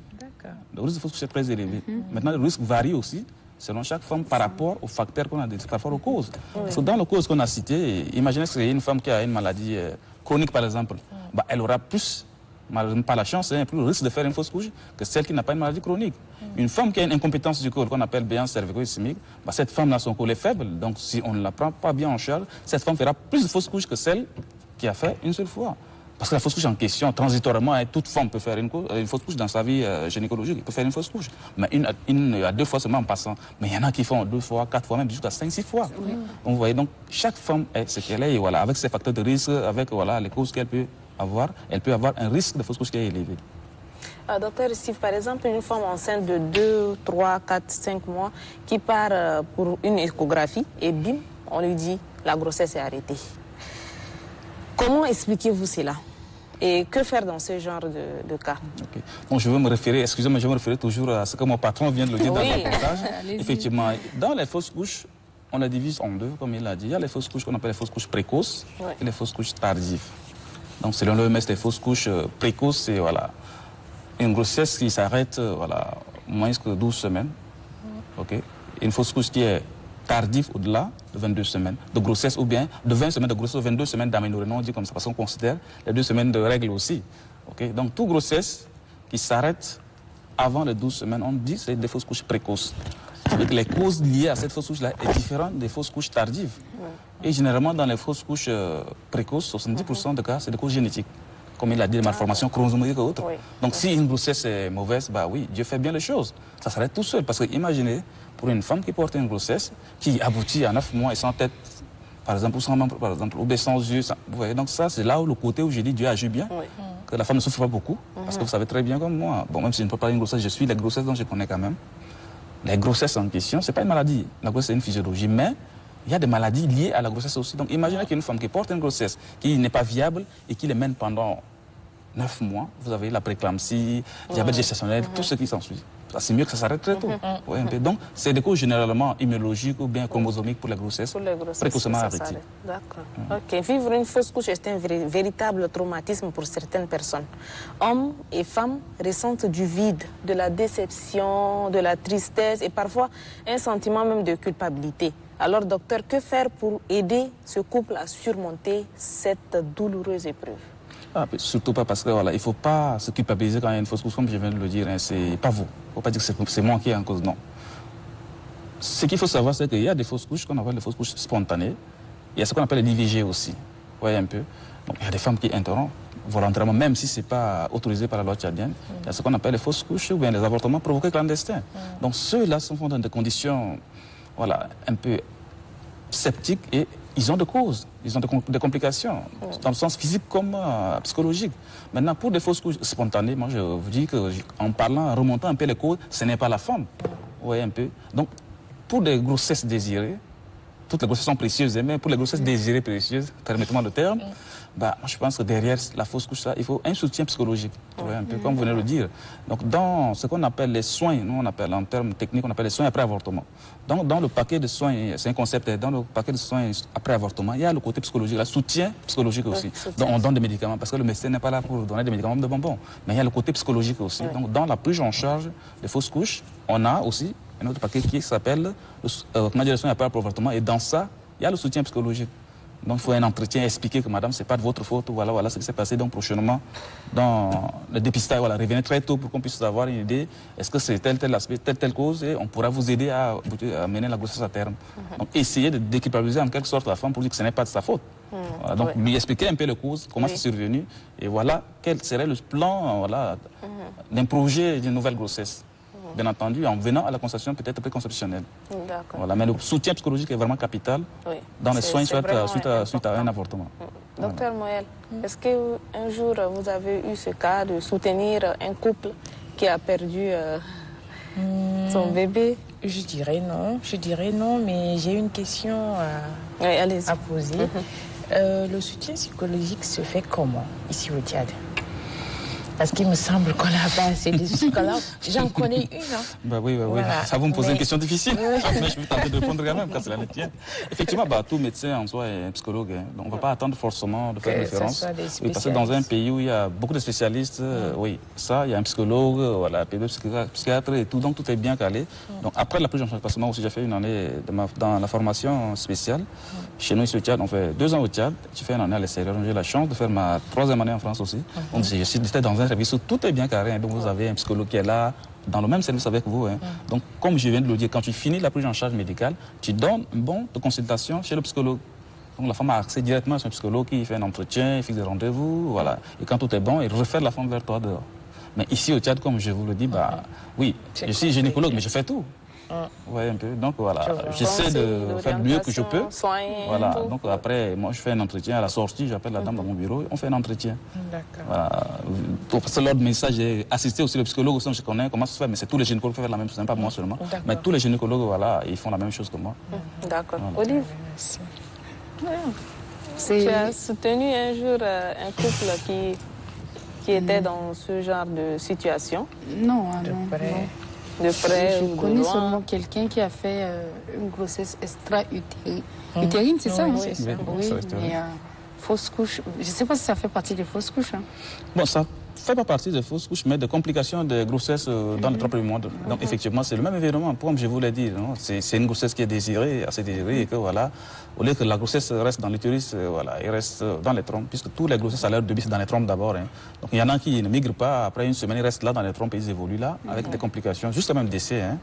le risque de fausses couches est très élevé. Maintenant, le risque varie aussi selon chaque femme par rapport aux facteurs qu'on a, par rapport aux causes. Parce que dans les causes qu'on a citées, imaginez que c'est une femme qui a une maladie chronique, par exemple, bah, elle aura plus, malheureusement pas la chance, plus le risque de faire une fausse couche que celle qui n'a pas une maladie chronique. Une femme qui a une incompétence du col, qu'on appelle béance cervico-ischémique, bah, cette femme-là, son col est faible, donc si on ne la prend pas bien en charge, cette femme fera plus de fausses couches que celle qui a fait une seule fois. Parce que la fausse couche en question, transitoirement, toute femme peut faire une fausse couche dans sa vie gynécologique. Elle peut faire une fausse couche. Mais une à 2 fois seulement en passant. Mais il y en a qui font 2 fois, 4 fois, même jusqu'à 5-6 fois. Donc, vous voyez, donc, chaque femme est ce qu'elle est. Et voilà, avec ses facteurs de risque, avec voilà, les causes qu'elle peut avoir, elle peut avoir un risque de fausse couche qui est élevé. Docteur Steve, par exemple, une femme enceinte de 2, 3, 4, 5 mois qui part pour une échographie et bim, on lui dit la grossesse est arrêtée. Comment expliquez-vous cela? Et que faire dans ce genre de cas? Donc, je veux me référer, excusez-moi, je veux me référer toujours à ce que mon patron vient de le dire dans le reportage. Effectivement, dans les fausses couches, on les divise en deux, comme il l'a dit. Il y a les fausses couches qu'on appelle les fausses couches précoces et les fausses couches tardives. Donc, selon l'OMS, les fausses couches précoces, c'est voilà, une grossesse qui s'arrête voilà, moins que 12 semaines. Une fausse couche qui est tardive au-delà de 22 semaines de grossesse ou bien de 20 semaines de grossesse ou 22 semaines d'aménorrhée. On dit comme ça parce qu'on considère les 2 semaines de règles aussi. Donc, toute grossesse qui s'arrête avant les 12 semaines, on dit que c'est des fausses couches précoces. Donc, les causes liées à cette fausse couche-là sont différentes des fausses couches tardives. Et généralement, dans les fausses couches précoces, 70% de cas, c'est des causes génétiques. Comme il a dit, des malformations chromosomiques et autres. Donc, si une grossesse est mauvaise, bah oui, Dieu fait bien les choses. Ça s'arrête tout seul. Parce que imaginez, pour une femme qui porte une grossesse, qui aboutit à 9 mois et sans tête, par exemple, ou sans membre, par exemple, ou bien sans yeux, vous voyez, donc ça, c'est là où le côté où j'ai dit Dieu agit bien, que la femme ne souffre pas beaucoup, parce que vous savez très bien comme moi, bon, même si je ne peux pas parler d'une grossesse, je suis les grossesses dont je connais quand même. Les grossesses en question, ce n'est pas une maladie, la grossesse c'est une physiologie, mais il y a des maladies liées à la grossesse aussi. Donc imaginez qu'il y a une femme qui porte une grossesse, qui n'est pas viable et qui les mène pendant 9 mois, vous avez la préclampsie, diabète gestationnel, tout ce qui s'ensuit. C'est mieux que ça s'arrête très tôt. Donc, c'est des causes généralement immunologiques ou bien chromosomiques pour les grossesses précocement arrêtées. D'accord. Vivre une fausse couche est un véritable traumatisme pour certaines personnes. Hommes et femmes ressentent du vide, de la déception, de la tristesse et parfois un sentiment même de culpabilité. Alors, docteur, que faire pour aider ce couple à surmonter cette douloureuse épreuve? Surtout pas parce que voilà, il ne faut pas se culpabiliser quand il y a une fausse couche, comme je viens de le dire. C'est pas vous. Il ne faut pas dire que c'est moi qui est en cause. Non. Ce qu'il faut savoir, c'est qu'il y a des fausses couches qu'on appelle des fausses couches spontanées. Il y a ce qu'on appelle les IVG aussi. Vous voyez un peu. Donc, il y a des femmes qui interrompent volontairement, même si ce n'est pas autorisé par la loi tchadienne. Il y a ce qu'on appelle les fausses couches ou bien les avortements provoqués clandestins. Donc ceux-là sont dans des conditions voilà, un peu sceptiques et ils ont des causes, ils ont des complications, dans le sens physique comme psychologique. Maintenant, pour des fausses couches spontanées, moi je vous dis qu'en parlant, en remontant un peu les causes, ce n'est pas la femme. Vous voyez un peu. Donc, pour des grossesses désirées, toutes les grossesses sont précieuses, mais pour les grossesses désirées précieuses, permettez-moi le terme, bah, je pense que derrière la fausse couche, il faut un soutien psychologique, vous voyez un peu, comme vous venez de le dire. Donc, dans ce qu'on appelle les soins, nous on appelle en termes techniques, on appelle les soins après avortement. Donc, dans le paquet de soins, c'est un concept, dans le paquet de soins après avortement, il y a le côté psychologique, le soutien psychologique aussi. Donc, on donne des médicaments, parce que le médecin n'est pas là pour donner des médicaments de bonbons, mais il y a le côté psychologique aussi. Donc, dans la prise en charge des fausses couches, on a aussi un autre paquet qui s'appelle le soins après avortement, et dans ça, il y a le soutien psychologique. Donc, il faut un entretien, expliquer que madame, ce n'est pas de votre faute, voilà ce qui s'est passé. Donc, prochainement, dans le dépistage, voilà, revenez très tôt pour qu'on puisse avoir une idée. Est-ce que c'est tel aspect, telle cause, et on pourra vous aider à mener la grossesse à terme. Donc, essayez de déculpabiliser en quelque sorte la femme pour dire que ce n'est pas de sa faute. Voilà, donc, lui expliquer un peu les causes, comment c'est survenu, et voilà, quel serait le plan d'un projet d'une nouvelle grossesse. Bien entendu, en venant à la consultation peut-être préconceptionnelle. Voilà, mais le soutien psychologique est vraiment capital dans les soins suite à un avortement. Docteur Moël, est-ce qu'un jour vous avez eu ce cas de soutenir un couple qui a perdu son bébé? Je dirais non, mais j'ai une question à poser. Le soutien psychologique se fait comment ici au Tchad? Parce qu'il me semble qu'on n'a pas assez de psychologues. J'en connais une. Hein. Bah oui. Voilà. Ça vous me posez une question difficile. Mais je vais tenter de répondre quand même, quand cela le tient. Effectivement, tout médecin en soi est un psychologue. Hein. Donc on ne va pas attendre forcément de faire référence. Oui, parce que dans un pays où il y a beaucoup de spécialistes, il y a un psychologue, voilà, pédopsychiatre et tout. Donc tout est bien calé. Donc après la prise en charge, parce que moi aussi j'ai fait une année dans la formation spéciale. Chez nous ici au Tchad, on fait 2 ans au Tchad. J'ai fait une année à l'extérieur. J'ai eu la chance de faire ma 3e année en France aussi. Donc j'étais dans un service où tout est bien carré. Donc vous avez un psychologue qui est là, dans le même service avec vous. Hein. Donc comme je viens de le dire, quand tu finis la prise en charge médicale, tu donnes un bon de consultation chez le psychologue. Donc la femme a accès directement à son psychologue qui fait un entretien, il fixe des rendez-vous, voilà. Et quand tout est bon, il refait la femme vers toi dehors. Mais ici au Tchad, comme je vous le dis, oui, je suis gynécologue, mais je fais tout. Ouais, un peu. Donc voilà, j'essaie de faire le mieux que je peux. Voilà. Donc après, moi je fais un entretien à la sortie, j'appelle la dame dans mon bureau, et on fait un entretien. D'accord. Voilà. Parce que lors de mes stages, j'ai assisté aussi le psychologue, aussi, je connais comment ça se fait, mais c'est tous les gynécologues qui font la même chose, pas moi seulement. Mais tous les gynécologues, voilà, ils font la même chose que moi. D'accord. Voilà. Olive, tu as soutenu un jour un couple qui était dans ce genre de situation? Non, de près je connais seulement quelqu'un qui a fait une grossesse extra-utérine, c'est ça? Oui, mais fausse couche, je ne sais pas si ça fait partie des fausses couches. Hein. Bon, ça ne fait pas partie des fausses couches, mais des complications de grossesse dans les 3 premiers mois. Donc effectivement, c'est le même événement, comme je vous l'ai dit. C'est une grossesse qui est désirée, assez désirée, et que voilà, au lieu que la grossesse reste dans l'utérus, il reste dans les trompes, puisque tous les grossesses à l'heure de vie, c'est dans les trompes d'abord. Hein. Donc il y en a qui ne migrent pas, après une semaine, ils restent là dans les trompes et ils évoluent là, avec des complications, jusqu'à même décès. Hein.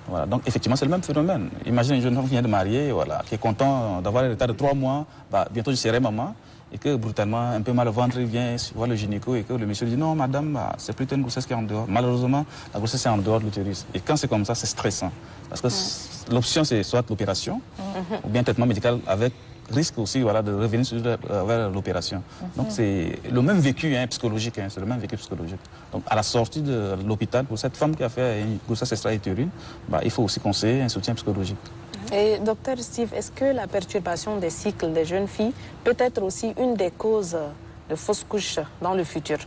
Voilà. Donc effectivement, c'est le même phénomène. Imaginez une jeune femme qui vient de marier, voilà, qui est content d'avoir un retard de 3 mois, bientôt je serai maman. Et que brutalement, un peu mal au ventre, il vient voir le gynéco et que le monsieur dit non, madame, c'est plutôt une grossesse qui est en dehors. Malheureusement, la grossesse est en dehors de l'utérus. Et quand c'est comme ça, c'est stressant. Parce que l'option, c'est soit l'opération, ou bien un traitement médical avec risque aussi de revenir vers l'opération. Donc c'est le même vécu psychologique, c'est le même vécu psychologique. Donc à la sortie de l'hôpital, pour cette femme qui a fait une grossesse extra-utérine, il faut aussi conseiller un soutien psychologique. Et docteur Steve, est-ce que la perturbation des cycles des jeunes filles peut être aussi une des causes de fausses couches dans le futur?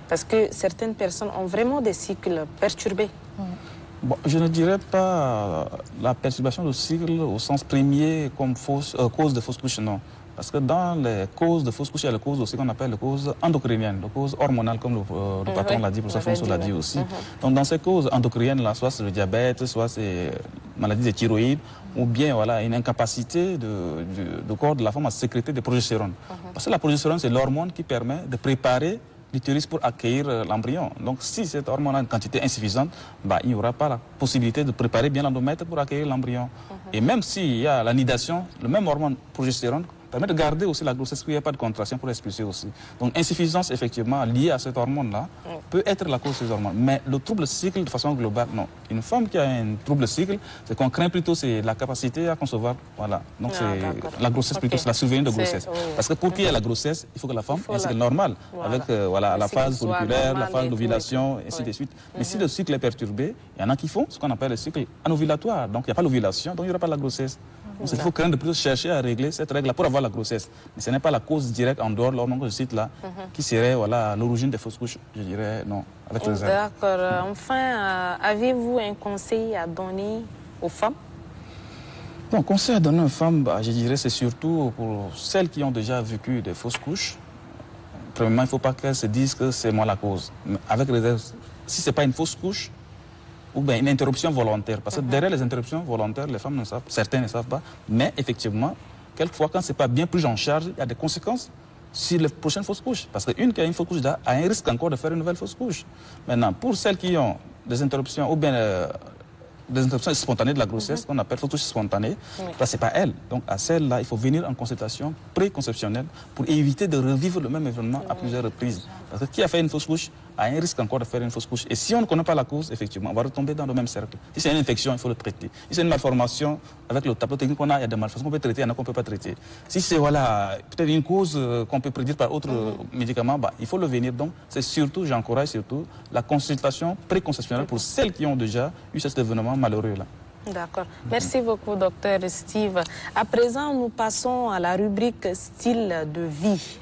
Parce que certaines personnes ont vraiment des cycles perturbés. Bon, je ne dirais pas la perturbation du cycle au sens premier comme cause de fausses couches, non. Parce que dans les causes de fausses couches, il y a les causes aussi qu'on appelle les causes endocriniennes, les causes hormonales, comme le patron l'a dit, pour ça François l'a dit aussi. Donc dans ces causes endocriniennes, soit c'est le diabète, soit c'est maladie des thyroïdes, ou bien une incapacité du corps de la femme à sécréter de progestérone. Parce que la progestérone, c'est l'hormone qui permet de préparer l'utérus pour accueillir l'embryon. Donc si cette hormone a une quantité insuffisante, il n'y aura pas la possibilité de préparer bien l'endomètre pour accueillir l'embryon. Et même s'il y a la nidation, le même hormone progestérone permet de garder aussi la grossesse, qu'il n'y ait pas de contraction pour expulser aussi. Donc insuffisance effectivement liée à cette hormone-là peut être la cause de ces hormones. Mais le trouble cycle de façon globale, non. Une femme qui a un trouble cycle, ce qu'on craint plutôt, c'est la capacité à concevoir. Voilà. Donc c'est la grossesse plutôt, c'est la survenue de grossesse. Parce que pour qu'il y ait la grossesse, il faut que la femme ait un cycle normal, avec la phase folliculaire, la phase d'ovulation, et ainsi de suite. Mais si le cycle est perturbé, il y en a qui font ce qu'on appelle le cycle anovulatoire. Donc il n'y a pas l'ovulation, donc il n'y aura pas la grossesse. Donc il faut craindre de plus chercher à régler cette règle-là pour avoir la grossesse. Mais ce n'est pas la cause directe en dehors de l'hormone que je cite là, qui serait l'origine des fausses couches, je dirais non. D'accord. Enfin, avez-vous un conseil à donner aux femmes? Bon, conseil à donner aux femmes, je dirais c'est surtout pour celles qui ont déjà vécu des fausses couches. Premièrement, il ne faut pas qu'elles se disent que c'est moi la cause. Avec réserve, si ce n'est pas une fausse couche, ou bien une interruption volontaire. Parce que derrière les interruptions volontaires, les femmes ne savent, certains ne savent pas. Mais effectivement, quelquefois, quand ce n'est pas bien pris en charge, il y a des conséquences sur les prochaines fausses couches. Parce qu'une qui a une fausse couche a un risque encore de faire une nouvelle fausse couche. Maintenant, pour celles qui ont des interruptions, ou bien des interruptions spontanées de la grossesse, qu'on appelle fausse couche spontanée, ce n'est pas elle. Donc à celle-là, il faut venir en consultation préconceptionnelle pour éviter de revivre le même événement à plusieurs reprises. Parce que qui a fait une fausse couche a un risque encore de faire une fausse couche. Et si on ne connaît pas la cause, effectivement, on va retomber dans le même cercle. Si c'est une infection, il faut le traiter. Si c'est une malformation, avec le tableau technique qu'on a, il y a des malformations qu'on peut traiter, il y en a qu'on ne peut pas traiter. Si c'est peut-être une cause qu'on peut prédire par autres médicaments, il faut le venir. Donc c'est surtout, j'encourage surtout, la consultation préconceptionnelle pour celles qui ont déjà eu cet événement malheureux-là. D'accord. Merci beaucoup, docteur Steve. À présent, nous passons à la rubrique style de vie.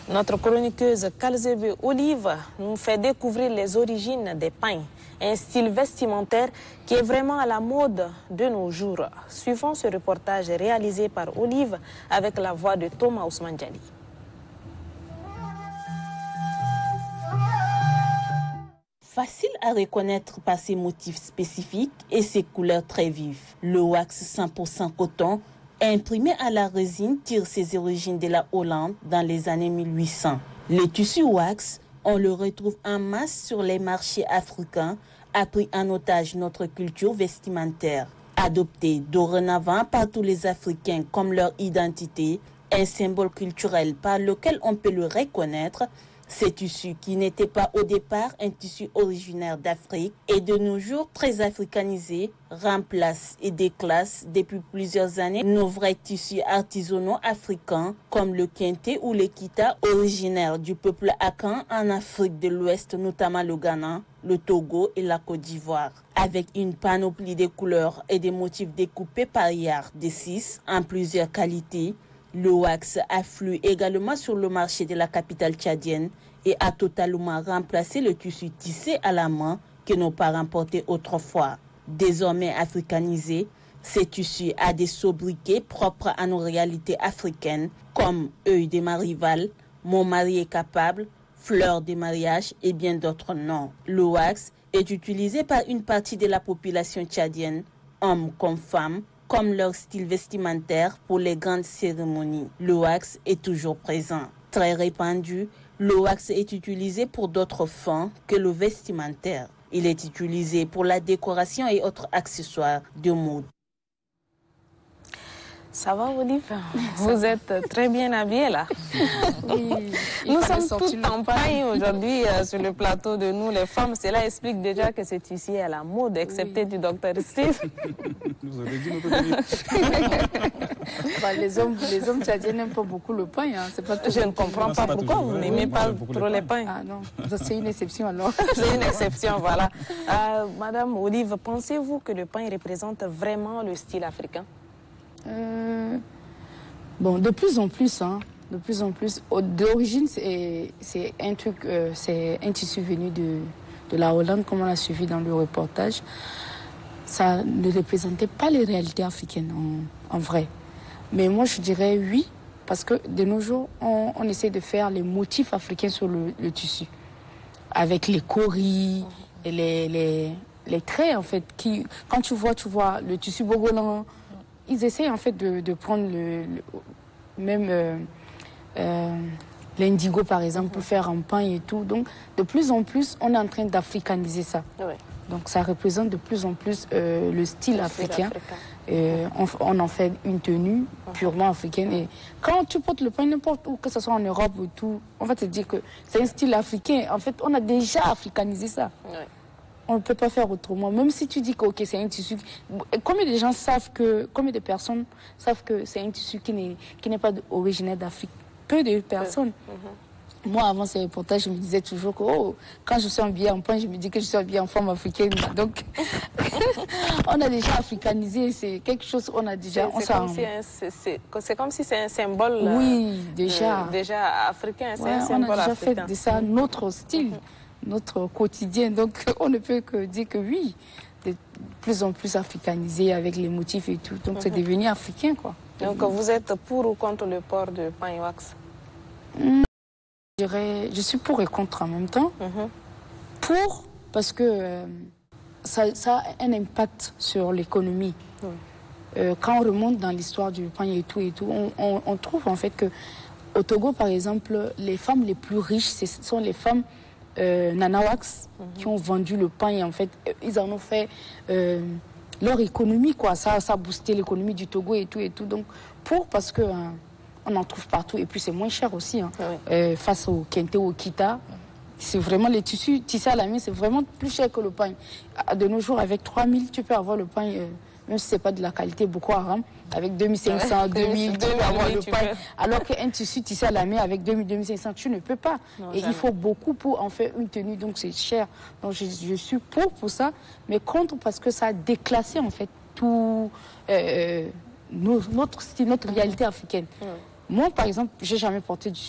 Notre chroniqueuse Kalzebe Olive nous fait découvrir les origines des pains, un style vestimentaire qui est vraiment à la mode de nos jours. Suivons ce reportage réalisé par Olive avec la voix de Thomas Ousmane Djali. Facile à reconnaître par ses motifs spécifiques et ses couleurs très vives. Le wax 100% coton, imprimé à la résine, tire ses origines de la Hollande dans les années 1800. Le tissu wax, on le retrouve en masse sur les marchés africains, a pris en otage notre culture vestimentaire. Adopté dorénavant par tous les Africains comme leur identité, un symbole culturel par lequel on peut le reconnaître, ce tissu, qui n'était pas au départ un tissu originaire d'Afrique et de nos jours très africanisé, remplace et déclasse depuis plusieurs années nos vrais tissus artisanaux africains comme le kente ou le kita, originaire du peuple Akan en Afrique de l'Ouest, notamment le Ghana, le Togo et la Côte d'Ivoire. Avec une panoplie de couleurs et des motifs découpés par yard de 6 en plusieurs qualités, le wax afflue également sur le marché de la capitale tchadienne et a totalement remplacé le tissu tissé à la main que nos parents portaient autrefois. Désormais africanisé, ce tissu a des sobriquets propres à nos réalités africaines comme œil de marival, mon mari est capable, fleur de mariage et bien d'autres noms. Le wax est utilisé par une partie de la population tchadienne, hommes comme femmes, comme leur style vestimentaire pour les grandes cérémonies. Le wax est toujours présent. Très répandu, le wax est utilisé pour d'autres fins que le vestimentaire. Il est utilisé pour la décoration et autres accessoires de mode. Ça va, Olive? Vous êtes très bien habillée là. Oui, nous sommes toutes en paille aujourd'hui sur le plateau de Nous les femmes. Cela explique déjà que c'est ici à la mode, excepté du docteur Steve. Vous avez dit notre vie. Les hommes tchadiens n'aiment pas beaucoup le pain. Hein. Je ne comprends pas pourquoi vous n'aimez pas trop les pains. Ah non, c'est une exception alors. C'est une exception, voilà. Madame Olive, pensez-vous que le pain représente vraiment le style africain? Bon, de plus en plus, hein, de plus en plus. D'origine, c'est un truc, c'est un tissu venu de la Hollande, comme on a suivi dans le reportage. Ça ne représentait pas les réalités africaines en vrai. Mais moi, je dirais oui, parce que de nos jours, on essaie de faire les motifs africains sur le tissu, avec les coris et les traits en fait. Quand tu vois le tissu bogolan. Ils essayent en fait de prendre même l'indigo par exemple pour faire un pain et tout. Donc de plus en plus on est en train d'africaniser ça. Oui. Donc ça représente de plus en plus le style africain. On en fait une tenue purement africaine. Et quand tu portes le pain n'importe où, que ce soit en Europe ou tout, on va te dire que c'est un style africain. En fait, on a déjà africanisé ça. Ouais. On ne peut pas faire autrement. Même si tu dis que okay, c'est un tissu... Combien de gens savent que... Combien de personnes savent que c'est un tissu qui n'est pas originaire d'Afrique? Peu de personnes. Moi, avant ces reportages, je me disais toujours que quand je suis habillée en pain, je me dis que je suis habillée en forme africaine. Donc, on a déjà africanisé. C'est quelque chose qu'on a déjà... C'est comme si c'est un symbole... Oui, déjà. Déjà africain. C'est un symbole on a déjà africain. fait de ça notre style, notre quotidien. Donc, on ne peut que dire que oui, de plus en plus africanisé avec les motifs et tout. Donc, c'est devenu africain, quoi. Donc, vous êtes pour ou contre le port de pain et wax? Je suis pour et contre en même temps. Pour, parce que ça a un impact sur l'économie. Quand on remonte dans l'histoire du pain et tout, on trouve en fait que au Togo, par exemple, les femmes les plus riches, ce sont les femmes Nanawax qui ont vendu le pain. Et en fait, ils en ont fait leur économie, quoi. Ça a boosté l'économie du Togo et tout. Donc, parce que... on en trouve partout et puis c'est moins cher aussi. Hein. Face au kente ou au kita, c'est vraiment les tissus tissés à la main, c'est vraiment plus cher que le pain. De nos jours, avec 3000, tu peux avoir le pain, même si ce n'est pas de la qualité Boko Haram, avec 2500, 2000, tu peux avoir le pain. Alors qu'un tissu tissé à la main avec 2000, 2500, tu ne peux pas. Non, et il faut beaucoup pour en faire une tenue, donc c'est cher. Donc je suis pour ça, mais contre parce que ça a déclassé en fait tout notre style, notre réalité africaine. Moi, par exemple, je n'ai jamais porté du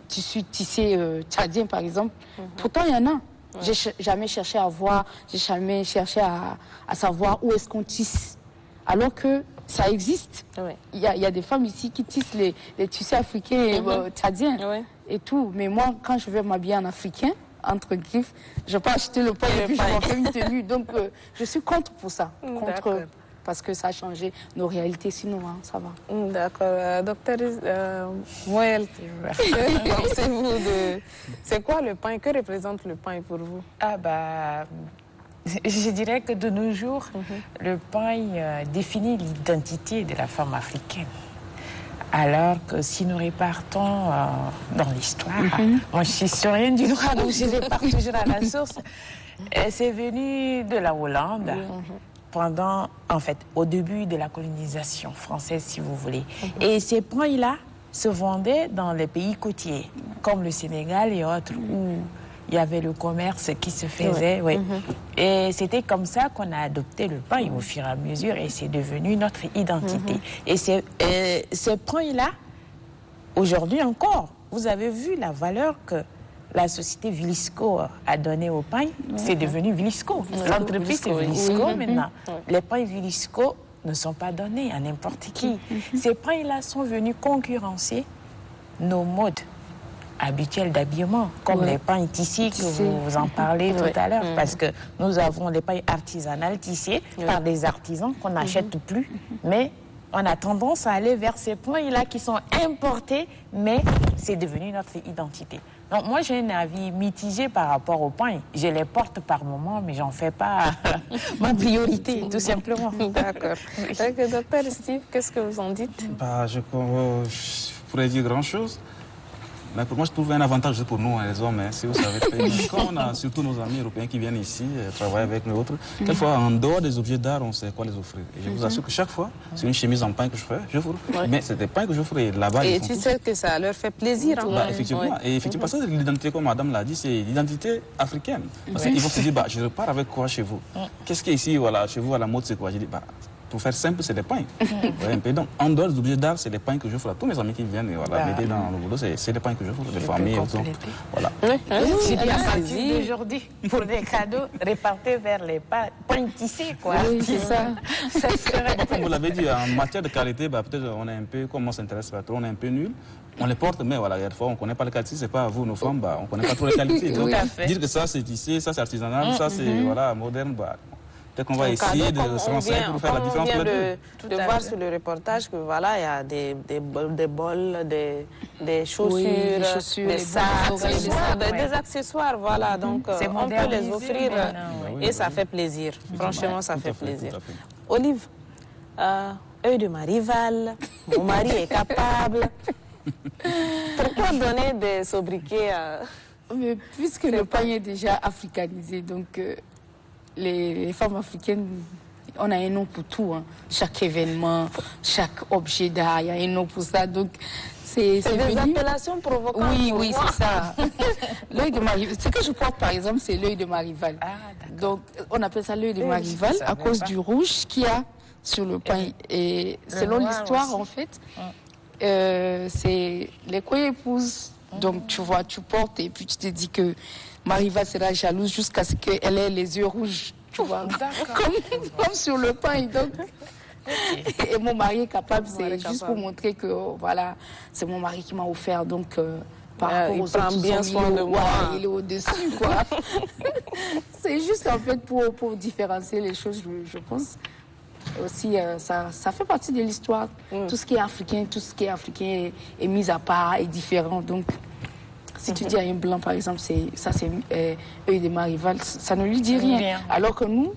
tissu tissé tchadien, par exemple. Pourtant, il y en a. J'ai jamais cherché à voir, j'ai jamais cherché à savoir où est-ce qu'on tisse. Alors que ça existe. Il y a des femmes ici qui tissent les tissus africains tchadiens et tout. Mais moi, quand je vais m'habiller en africain, entre griffes, je peux acheter le pain et puis je m'en fais une tenue. Donc, je suis contre pour ça. Contre... Parce que ça a changé nos réalités, sinon ça va. D'accord. Docteur Moël, c'est quoi le pain? Que représente le pain pour vous? Je dirais que de nos jours, le pain définit l'identité de la femme africaine. Alors que si nous repartons dans l'histoire, moi je suis historienne du droit, donc je repars toujours à la source. C'est venu de la Hollande. Au début de la colonisation française, si vous voulez. Et ces pains-là se vendaient dans les pays côtiers, comme le Sénégal et autres, où il y avait le commerce qui se faisait. Et c'était comme ça qu'on a adopté le pain au fur et à mesure, et c'est devenu notre identité. Et ces pains-là, aujourd'hui encore, vous avez vu la valeur que la société Vilisco a donné au pain, c'est devenu Vilisco. L'entreprise c'est Vilisco maintenant. Les pains Vilisco ne sont pas donnés à n'importe qui. Ces pains-là sont venus concurrencer nos modes habituels d'habillement, comme les pains tissés que vous en parlez tout à l'heure, parce que nous avons les pains artisanales tissés par des artisans qu'on n'achète plus, mais on a tendance à aller vers ces pains-là qui sont importés, mais c'est devenu notre identité. Donc moi, j'ai un avis mitigé par rapport au pain. Je les porte par moment, mais j'en fais pas ma priorité, tout simplement. D'accord. Docteur Steve, qu'est-ce que vous en dites? Je pourrais dire grand-chose. Mais pour moi, je trouve un avantage pour nous, les hommes. Si vous savez, quand on a surtout nos amis européens qui viennent ici travailler avec nous autres, quelquefois, en dehors des objets d'art, on sait quoi les offrir. Et je vous assure que chaque fois, c'est une chemise en pain que je fais, j'offre. Mais c'est des pains que j'offre là-bas. Et tu sais que ça leur fait plaisir. Effectivement. Et effectivement, parce que l'identité, comme madame l'a dit, c'est l'identité africaine. Parce qu'ils vont se dire, je repars avec quoi chez vous? Qu'est-ce qui est ici, chez vous, à la mode, c'est quoi? Je dis, pour faire simple, c'est des pains. Donc, en dehors des objets d'art, c'est des pains que j'offre à tous mes amis qui viennent m'aider dans le boulot. C'est des pains que j'offre, des familles. Voilà. C'est bien parti d'aujourd'hui. Pour des cadeaux, répartis vers les pains tissés, quoi. Oui, c'est ça. Comme vous l'avez dit, en matière de qualité, peut-être on est un peu, comme on s'intéresse pas trop, on est un peu nul. On les porte, mais voilà, des fois, on ne connaît pas les qualités. C'est pas à vous, nos femmes, on ne connaît pas trop les qualités. Donc, dire que ça, c'est tissé, ça, c'est artisanal, ça, c'est moderne, Peut-être qu'on va essayer de se renseigner pour faire la différence on entre vient les deux. de voir sur le reportage que voilà, il y a des bols, des chaussures, des sacs, des accessoires, voilà. Donc on peut les offrir et ça fait plaisir. Franchement, ça fait plaisir. Olive, œil de ma rivale, mon mari est capable. Pourquoi donner des sobriquets Mais puisque le pain est déjà africanisé, donc les femmes africaines, on a un nom pour tout. Hein. Chaque événement, chaque objet d'art, il y a un nom pour ça. Donc c'est des appellations provocantes. Oui, c'est ça. L'œil de ma rivale. Ce que je porte par exemple, c'est l'œil de ma rivale. Donc on appelle ça l'œil de ma rivale à cause du rouge qu'il y a sur le pain. Et selon l'histoire, en fait, c'est les co-épouses. Donc tu vois, tu portes et puis tu te dis que ma rivale sera jalouse jusqu'à ce qu'elle ait les yeux rouges, tu vois, comme sur le pain. Donc, et mon mari est capable, c'est juste pour montrer que voilà, c'est mon mari qui m'a offert. Donc par rapport aux autres, bien soin de moi. Il est au-dessus, quoi. C'est juste en fait pour différencier les choses, je pense. Aussi, ça fait partie de l'histoire. Tout ce qui est africain est mis à part, est différent. Donc, si tu dis à un blanc, par exemple, c'est œil de ma rivale, ça ne lui dit rien. Alors que nous,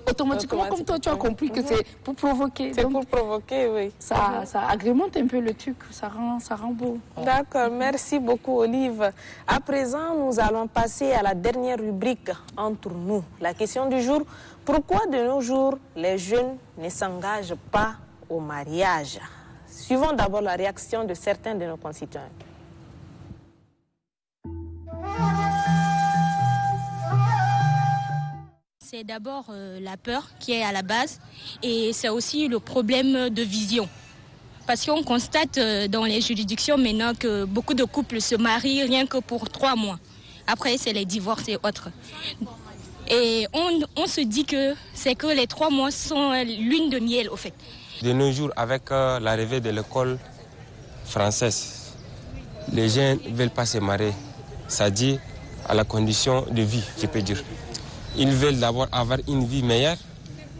automatiquement, comme toi, tu as compris que c'est pour provoquer. C'est pour provoquer, oui. Ça agrémente un peu le truc, ça rend beau. D'accord, merci beaucoup, Olive. À présent, nous allons passer à la dernière rubrique entre nous. La question du jour: pourquoi de nos jours les jeunes ne s'engagent pas au mariage? Suivons d'abord la réaction de certains de nos concitoyens. C'est d'abord la peur qui est à la base et c'est aussi le problème de vision. Parce qu'on constate dans les juridictions maintenant que beaucoup de couples se marient rien que pour 3 mois. Après, c'est les divorces et autres. Et on se dit que c'est que les 3 mois sont lune de miel, au fait. De nos jours, avec l'arrivée de l'école française, les jeunes ne veulent pas se marier. Ça dit à la condition de vie, je peux dire. Ils veulent d'abord avoir une vie meilleure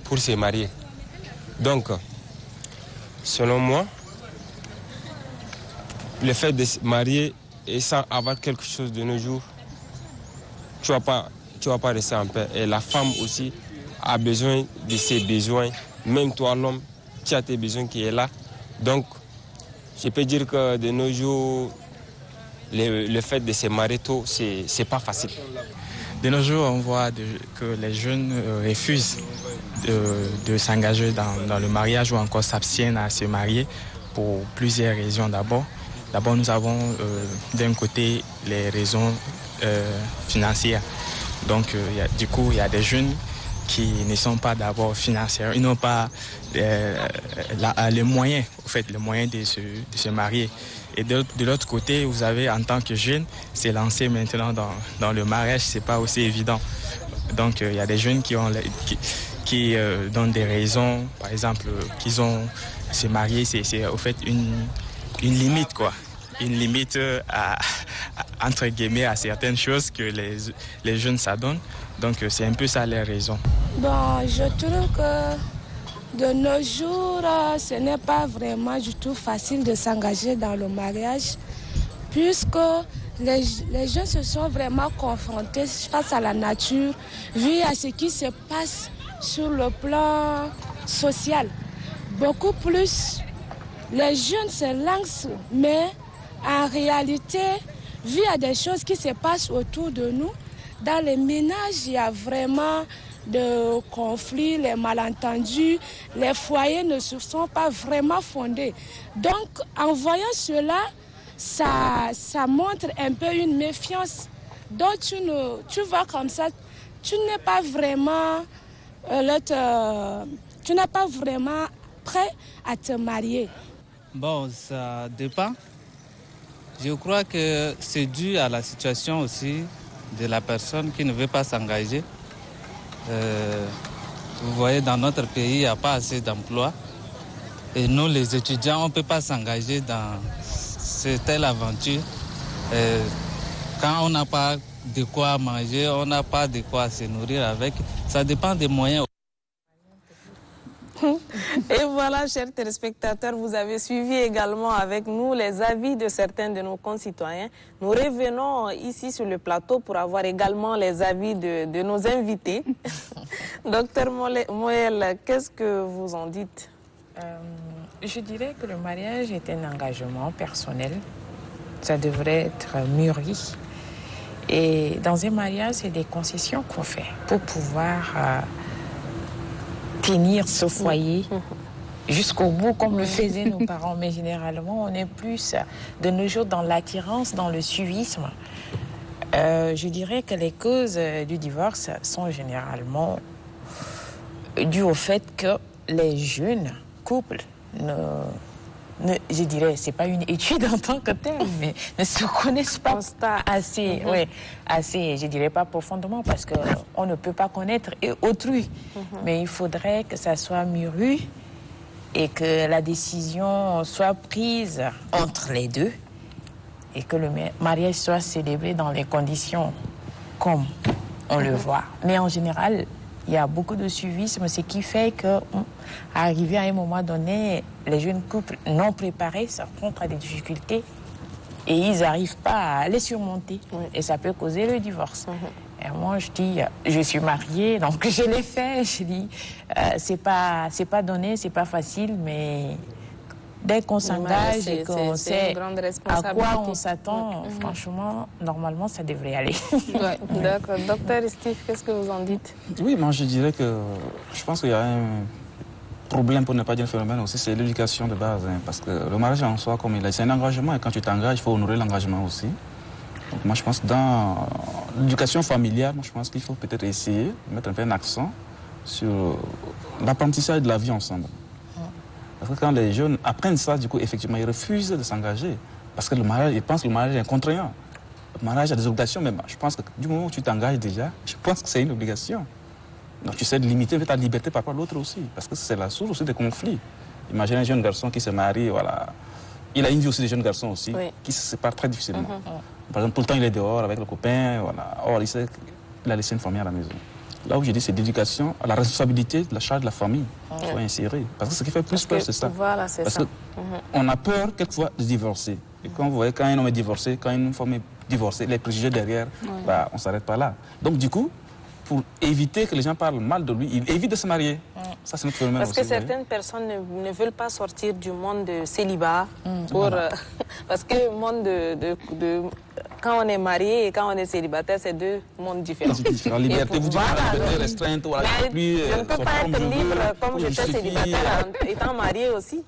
pour se marier. Donc, selon moi, le fait de se marier et sans avoir quelque chose de nos jours, tu vas pas rester en paix. Et la femme aussi a besoin de ses besoins. Même toi, l'homme, tu as tes besoins qui est là. Donc, je peux dire que de nos jours, le fait de se marier tôt, c'est pas facile. De nos jours, on voit que les jeunes refusent de s'engager dans le mariage ou encore s'abstiennent à se marier pour plusieurs raisons. D'abord, nous avons d'un côté les raisons financières. Donc, il y a des jeunes qui ne sont pas d'abord financiers. Ils n'ont pas les moyens, de se marier. Et de l'autre côté, vous avez, en tant que jeune, se lancer maintenant dans le mariage, c'est pas aussi évident. Donc, il y a des jeunes qui donnent des raisons, par exemple, qu'ils ont se marier, c'est au fait une limite, quoi. Une limite entre guillemets à certaines choses que les jeunes s'adonnent. Donc, c'est un peu ça les raisons. Bon, je trouve que de nos jours, ce n'est pas vraiment du tout facile de s'engager dans le mariage, puisque les jeunes se sont vraiment confrontés face à la nature, vu à ce qui se passe sur le plan social. Beaucoup plus, les jeunes se lancent, mais en réalité, vu à des choses qui se passent autour de nous, dans les ménages, il y a vraiment de conflits, les malentendus, les foyers ne se sont pas vraiment fondés. Donc, en voyant cela, ça montre un peu une méfiance. Donc, tu vois comme ça, tu n'es pas vraiment prêt à te marier. Bon, ça dépend. Je crois que c'est dû à la situation aussi de la personne qui ne veut pas s'engager. Vous voyez, dans notre pays, il n'y a pas assez d'emplois. Et nous, les étudiants, on ne peut pas s'engager dans cette telle aventure. Quand on n'a pas de quoi manger, on n'a pas de quoi se nourrir avec. Ça dépend des moyens. Et voilà, chers téléspectateurs, vous avez suivi également avec nous les avis de certains de nos concitoyens. Nous revenons ici sur le plateau pour avoir également les avis de nos invités. Docteur Moël, qu'est-ce que vous en dites? Je dirais que le mariage est un engagement personnel. Ça devrait être mûri. Et dans un mariage, c'est des concessions qu'on fait pour pouvoir tenir ce foyer jusqu'au bout, comme le faisaient nos parents. Mais généralement, on est plus de nos jours dans l'attirance, dans le suivisme. Je dirais que les causes du divorce sont généralement dues au fait que les jeunes couples je dirais, c'est pas une étude en tant que telle, mais ne se connaissent pas assez, assez, je dirais pas profondément, parce qu'on ne peut pas connaître autrui. Mais il faudrait que ça soit mûri et que la décision soit prise entre les deux et que le mariage soit célébré dans les conditions comme on le voit. Mais en général, il y a beaucoup de suivisme, ce qui fait qu'arrivé à un moment donné, les jeunes couples non préparés se rencontrent à des difficultés et ils n'arrivent pas à les surmonter. Et ça peut causer le divorce. Et moi, je dis, je suis mariée, donc je l'ai fait. Je dis, c'est pas donné, c'est pas facile, mais dès qu'on s'engage et qu'on sait à quoi on s'attend, franchement, normalement, ça devrait aller. D'accord. Docteur Steve, qu'est-ce que vous en dites? Oui, moi, je dirais que je pense qu'il y a un problème, pour ne pas dire un phénomène aussi, c'est l'éducation de base. Parce que le mariage en soi, comme il est, c'est un engagement. Et quand tu t'engages, il faut honorer l'engagement aussi. Donc moi, je pense que dans l'éducation familiale, moi, je pense qu'il faut peut-être essayer de mettre un peu un accent sur l'apprentissage de la vie ensemble. Parce que quand les jeunes apprennent ça, du coup, effectivement, ils refusent de s'engager. Parce que le mariage, ils pensent que le mariage est contraignant. Le mariage a des obligations, mais je pense que du moment où tu t'engages déjà, je pense que c'est une obligation. Donc tu sais de limiter ta liberté par rapport à l'autre aussi. Parce que c'est la source aussi des conflits. Imaginez un jeune garçon qui se marie, voilà. Il a une vie aussi des jeunes garçons aussi, qui se séparent très difficilement. Par exemple, tout le temps, il est dehors avec le copain, voilà. Or, il sait qu'il a laissé une famille à la maison. Là où je dis, c'est l'éducation, la responsabilité de la charge de la famille qu'il faut insérer. Parce que ce qui fait plus peur, c'est ça. Voilà, c'est ça. On a peur, quelquefois, de divorcer. Et quand vous voyez, quand un homme est divorcé, quand une femme est divorcée, les préjugés derrière, on ne s'arrête pas là. Donc, du coup, pour éviter que les gens parlent mal de lui, il évite de se marier. Ça, c'est notre phénomène aussi. Parce que certaines personnes ne veulent pas sortir du monde de célibat. Parce que le monde quand on est marié et quand on est célibataire, c'est deux mondes différents. La liberté, vous dites la liberté restreinte. Voilà, je ne peux pas être libre comme j'étais célibataire étant marié aussi.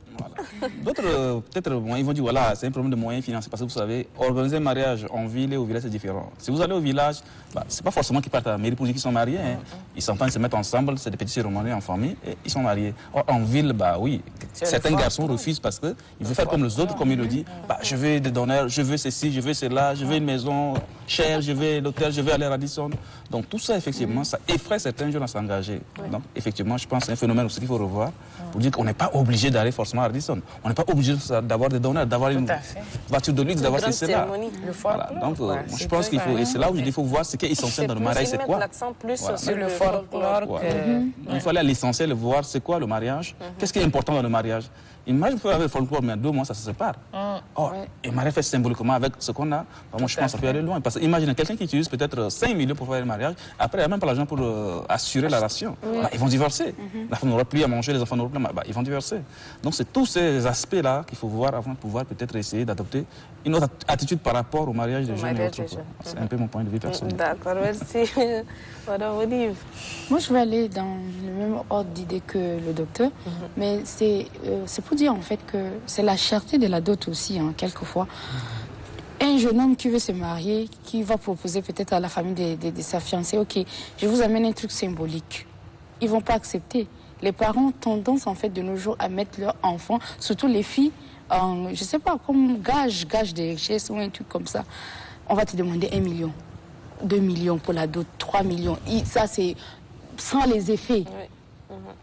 D'autres, peut-être, ils vont dire, voilà, c'est un problème de moyens financiers. Parce que vous savez, organiser un mariage en ville et au village, c'est différent. Si vous allez au village, c'est pas forcément qu'ils partent à la mairie pour dire qu'ils sont mariés. Ils s'entendent, se mettent ensemble, c'est des petites cérémonies en famille et ils sont mariés. Or, en ville, oui, certains garçons refusent parce qu'ils veulent faire comme les autres, comme il le dit. Je veux des donneurs, je veux ceci, je veux cela, je veux une maison chère, je veux l'hôtel, je veux aller à Radisson. Donc tout ça, effectivement, ça effraie certains jeunes à s'engager. Donc, effectivement, je pense que c'est un phénomène aussi qu'il faut revoir pour dire qu'on n'est pas obligé d'aller forcément à Radisson. On n'est pas obligé d'avoir des donneurs, d'avoir une voiture de luxe, d'avoir ceci, cela. Voilà. Donc, je pense qu'il faut, et c'est là où il faut voir ce qui est essentiel dans le mariage, c'est quoi. L'accent plus sur le folklore. Il faut aller à l'essentiel, voir c'est quoi le mariage, qu'est-ce qui est important dans le mariage. Imagine que vous avez le folklore, mais en 2 mois, ça se sépare. Et le mariage fait symboliquement avec ce qu'on a. Moi, je pense que ça peut aller loin. Parce que imagine quelqu'un qui utilise peut-être 5 millions pour faire le mariage, après, il n'y a même pas l'argent pour assurer la ration. Ils vont divorcer. La femme n'aura plus à manger, les enfants n'auront plus ils vont divorcer. Donc, c'est tous ces aspects-là qu'il faut voir avant de pouvoir peut-être essayer d'adopter une autre attitude par rapport au mariage des jeunes et autres. C'est un peu mon point de vue personnel. D'accord, merci. Madame Olive. Moi, je vais aller dans le même ordre d'idée que le docteur, mais c'est pour dire en fait que c'est la cherté de la dot aussi, quelquefois. Un jeune homme qui veut se marier, qui va proposer peut-être à la famille de sa fiancée, ok, je vous amène un truc symbolique. Ils ne vont pas accepter. Les parents ont tendance en fait de nos jours à mettre leurs enfants, surtout les filles, je ne sais pas, comme gage de richesse ou un truc comme ça. On va te demander 1 million, 2 millions pour la dot, 3 millions. Ça, c'est sans les effets.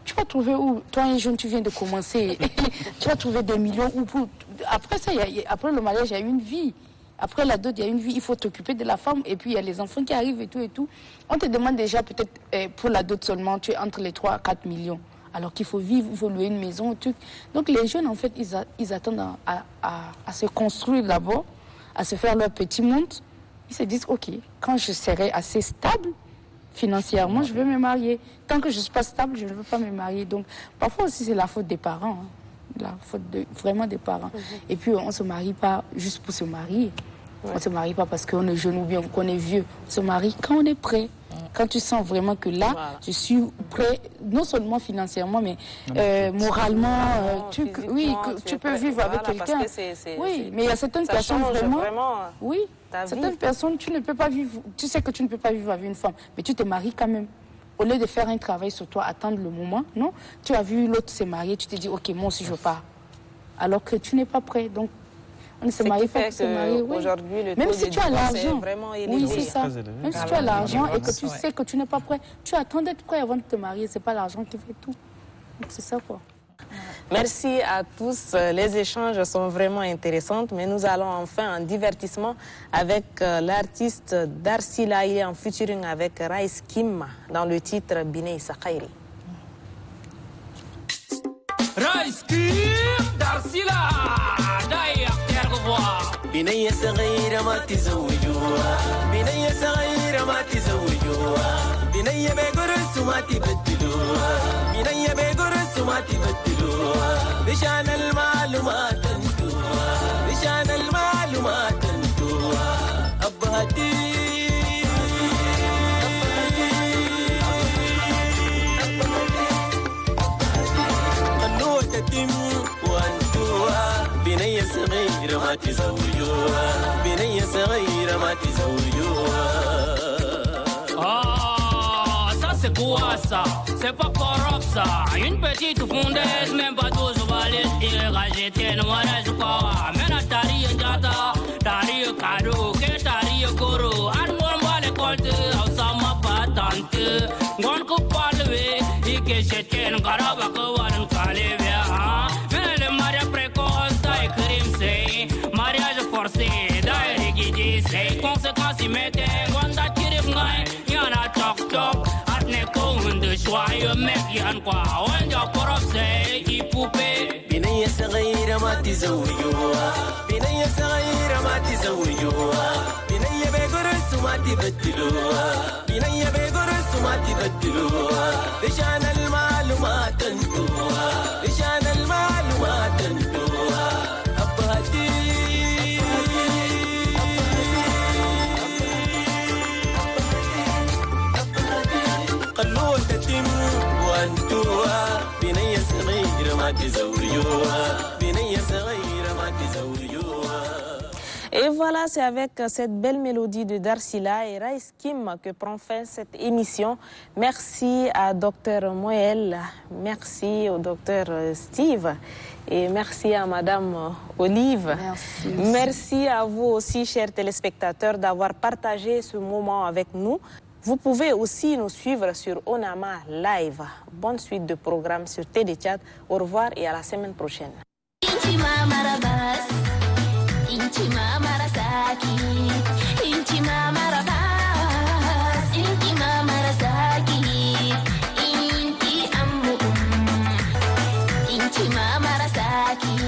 Tu vas trouver où? Toi, un jeune, tu viens de commencer. Tu vas trouver des millions. Après ça, après le mariage, il y a une vie. Après la dot, il y a une vie. Il faut t'occuper de la femme. Et puis, il y a les enfants qui arrivent et tout et tout. On te demande déjà, peut-être, pour la dot seulement, tu es entre les 3 à 4 millions. alors qu'il faut vivre, il faut louer une maison, tout. Donc les jeunes, en fait, ils attendent à se construire d'abord, à se faire leur petit monde. Ils se disent, ok, quand je serai assez stable financièrement, je veux me marier. Tant que je ne suis pas stable, je ne veux pas me marier. Donc parfois aussi, c'est la faute des parents, la faute vraiment des parents. Et puis on ne se marie pas juste pour se marier. On ne se marie pas parce qu'on est jeune ou bien qu'on est vieux. On se marie quand on est prêt. Quand tu sens vraiment que là, je suis prêt, non seulement financièrement, mais moralement, tu peux vivre avec quelqu'un. Oui, mais il y a certaines personnes vraiment oui, certaines personnes, tu ne peux pas vivre, tu sais que tu ne peux pas vivre avec une femme, mais tu te maries quand même. Au lieu de faire un travail sur toi, attendre le moment, non, tu as vu l'autre se marier, tu te dis, ok, moi aussi je veux pas. Alors que tu n'es pas prêt, donc on ne se marie pas pour se marier. Oui. Même si tu as l'argent, oui, c'est ça. Même si tu as l'argent et que tu sais que tu n'es pas prêt, tu attends d'être prêt avant de te marier. C'est pas l'argent qui fait tout. Donc c'est ça quoi. Merci à tous. Les échanges sont vraiment intéressants, mais nous allons enfin en divertissement avec l'artiste Darsila. Il est en featuring avec Rice Kim dans le titre Binei Sakhairi. Rice Kim, Darsila. بنية صغيرة ما تزوجوها بنية صغيرة ما تزوجوها بنية بقرص وما تبدلوها بنية بقرص وما تبدلوها بشان المال ما تنتوها بشان المال ما تنتوها أبهتي النور تتم وانتوها بنية صغيرة ما تزوجوها بنية صغيرة ما تزوجوها Ça c'est quoi ça? C'est pas correct ça. Une petite fondaise, même pas 12 valises. Irragé, tienne, voilà je crois. Mena tari jata, tari kado, que tari koro. Anwar ma l'école, Osama patante. Gon ko palwe, ike cheten karaba ko waran kalevia. Mena le mariage précoce, taille crime c'est. Mariage forcé, d'ailleurs guidé c'est. Conséquences immédiates, gonda tirif ngai, yana tok tok. شوية مكيان قوا وانجا قرصي يبوبي بنية صغيرة ما تزوجوها بنية صغيرة ما تزوجوها بنية بقرص وما تبدلوها بنية بقرص وما تبدلوها بشان المال ما تنتوها بشان المال ما تنتوها أبهتي قلوة تتم وانتوها بنية صغيرة ما تزوجوها بنية صغيرة ما تزوجوها. Et voilà, c'est avec cette belle mélodie de Darsila et Rice Kim que prend fin cette émission. Merci à Dr Moël, merci au Dr Steve et merci à Madame Olive. Merci. Merci à vous aussi, chers téléspectateurs, d'avoir partagé ce moment avec nous. Vous pouvez aussi nous suivre sur Onama Live. Bonne suite de programmes sur TD Chat. Au revoir et à la semaine prochaine. Mama Rasaki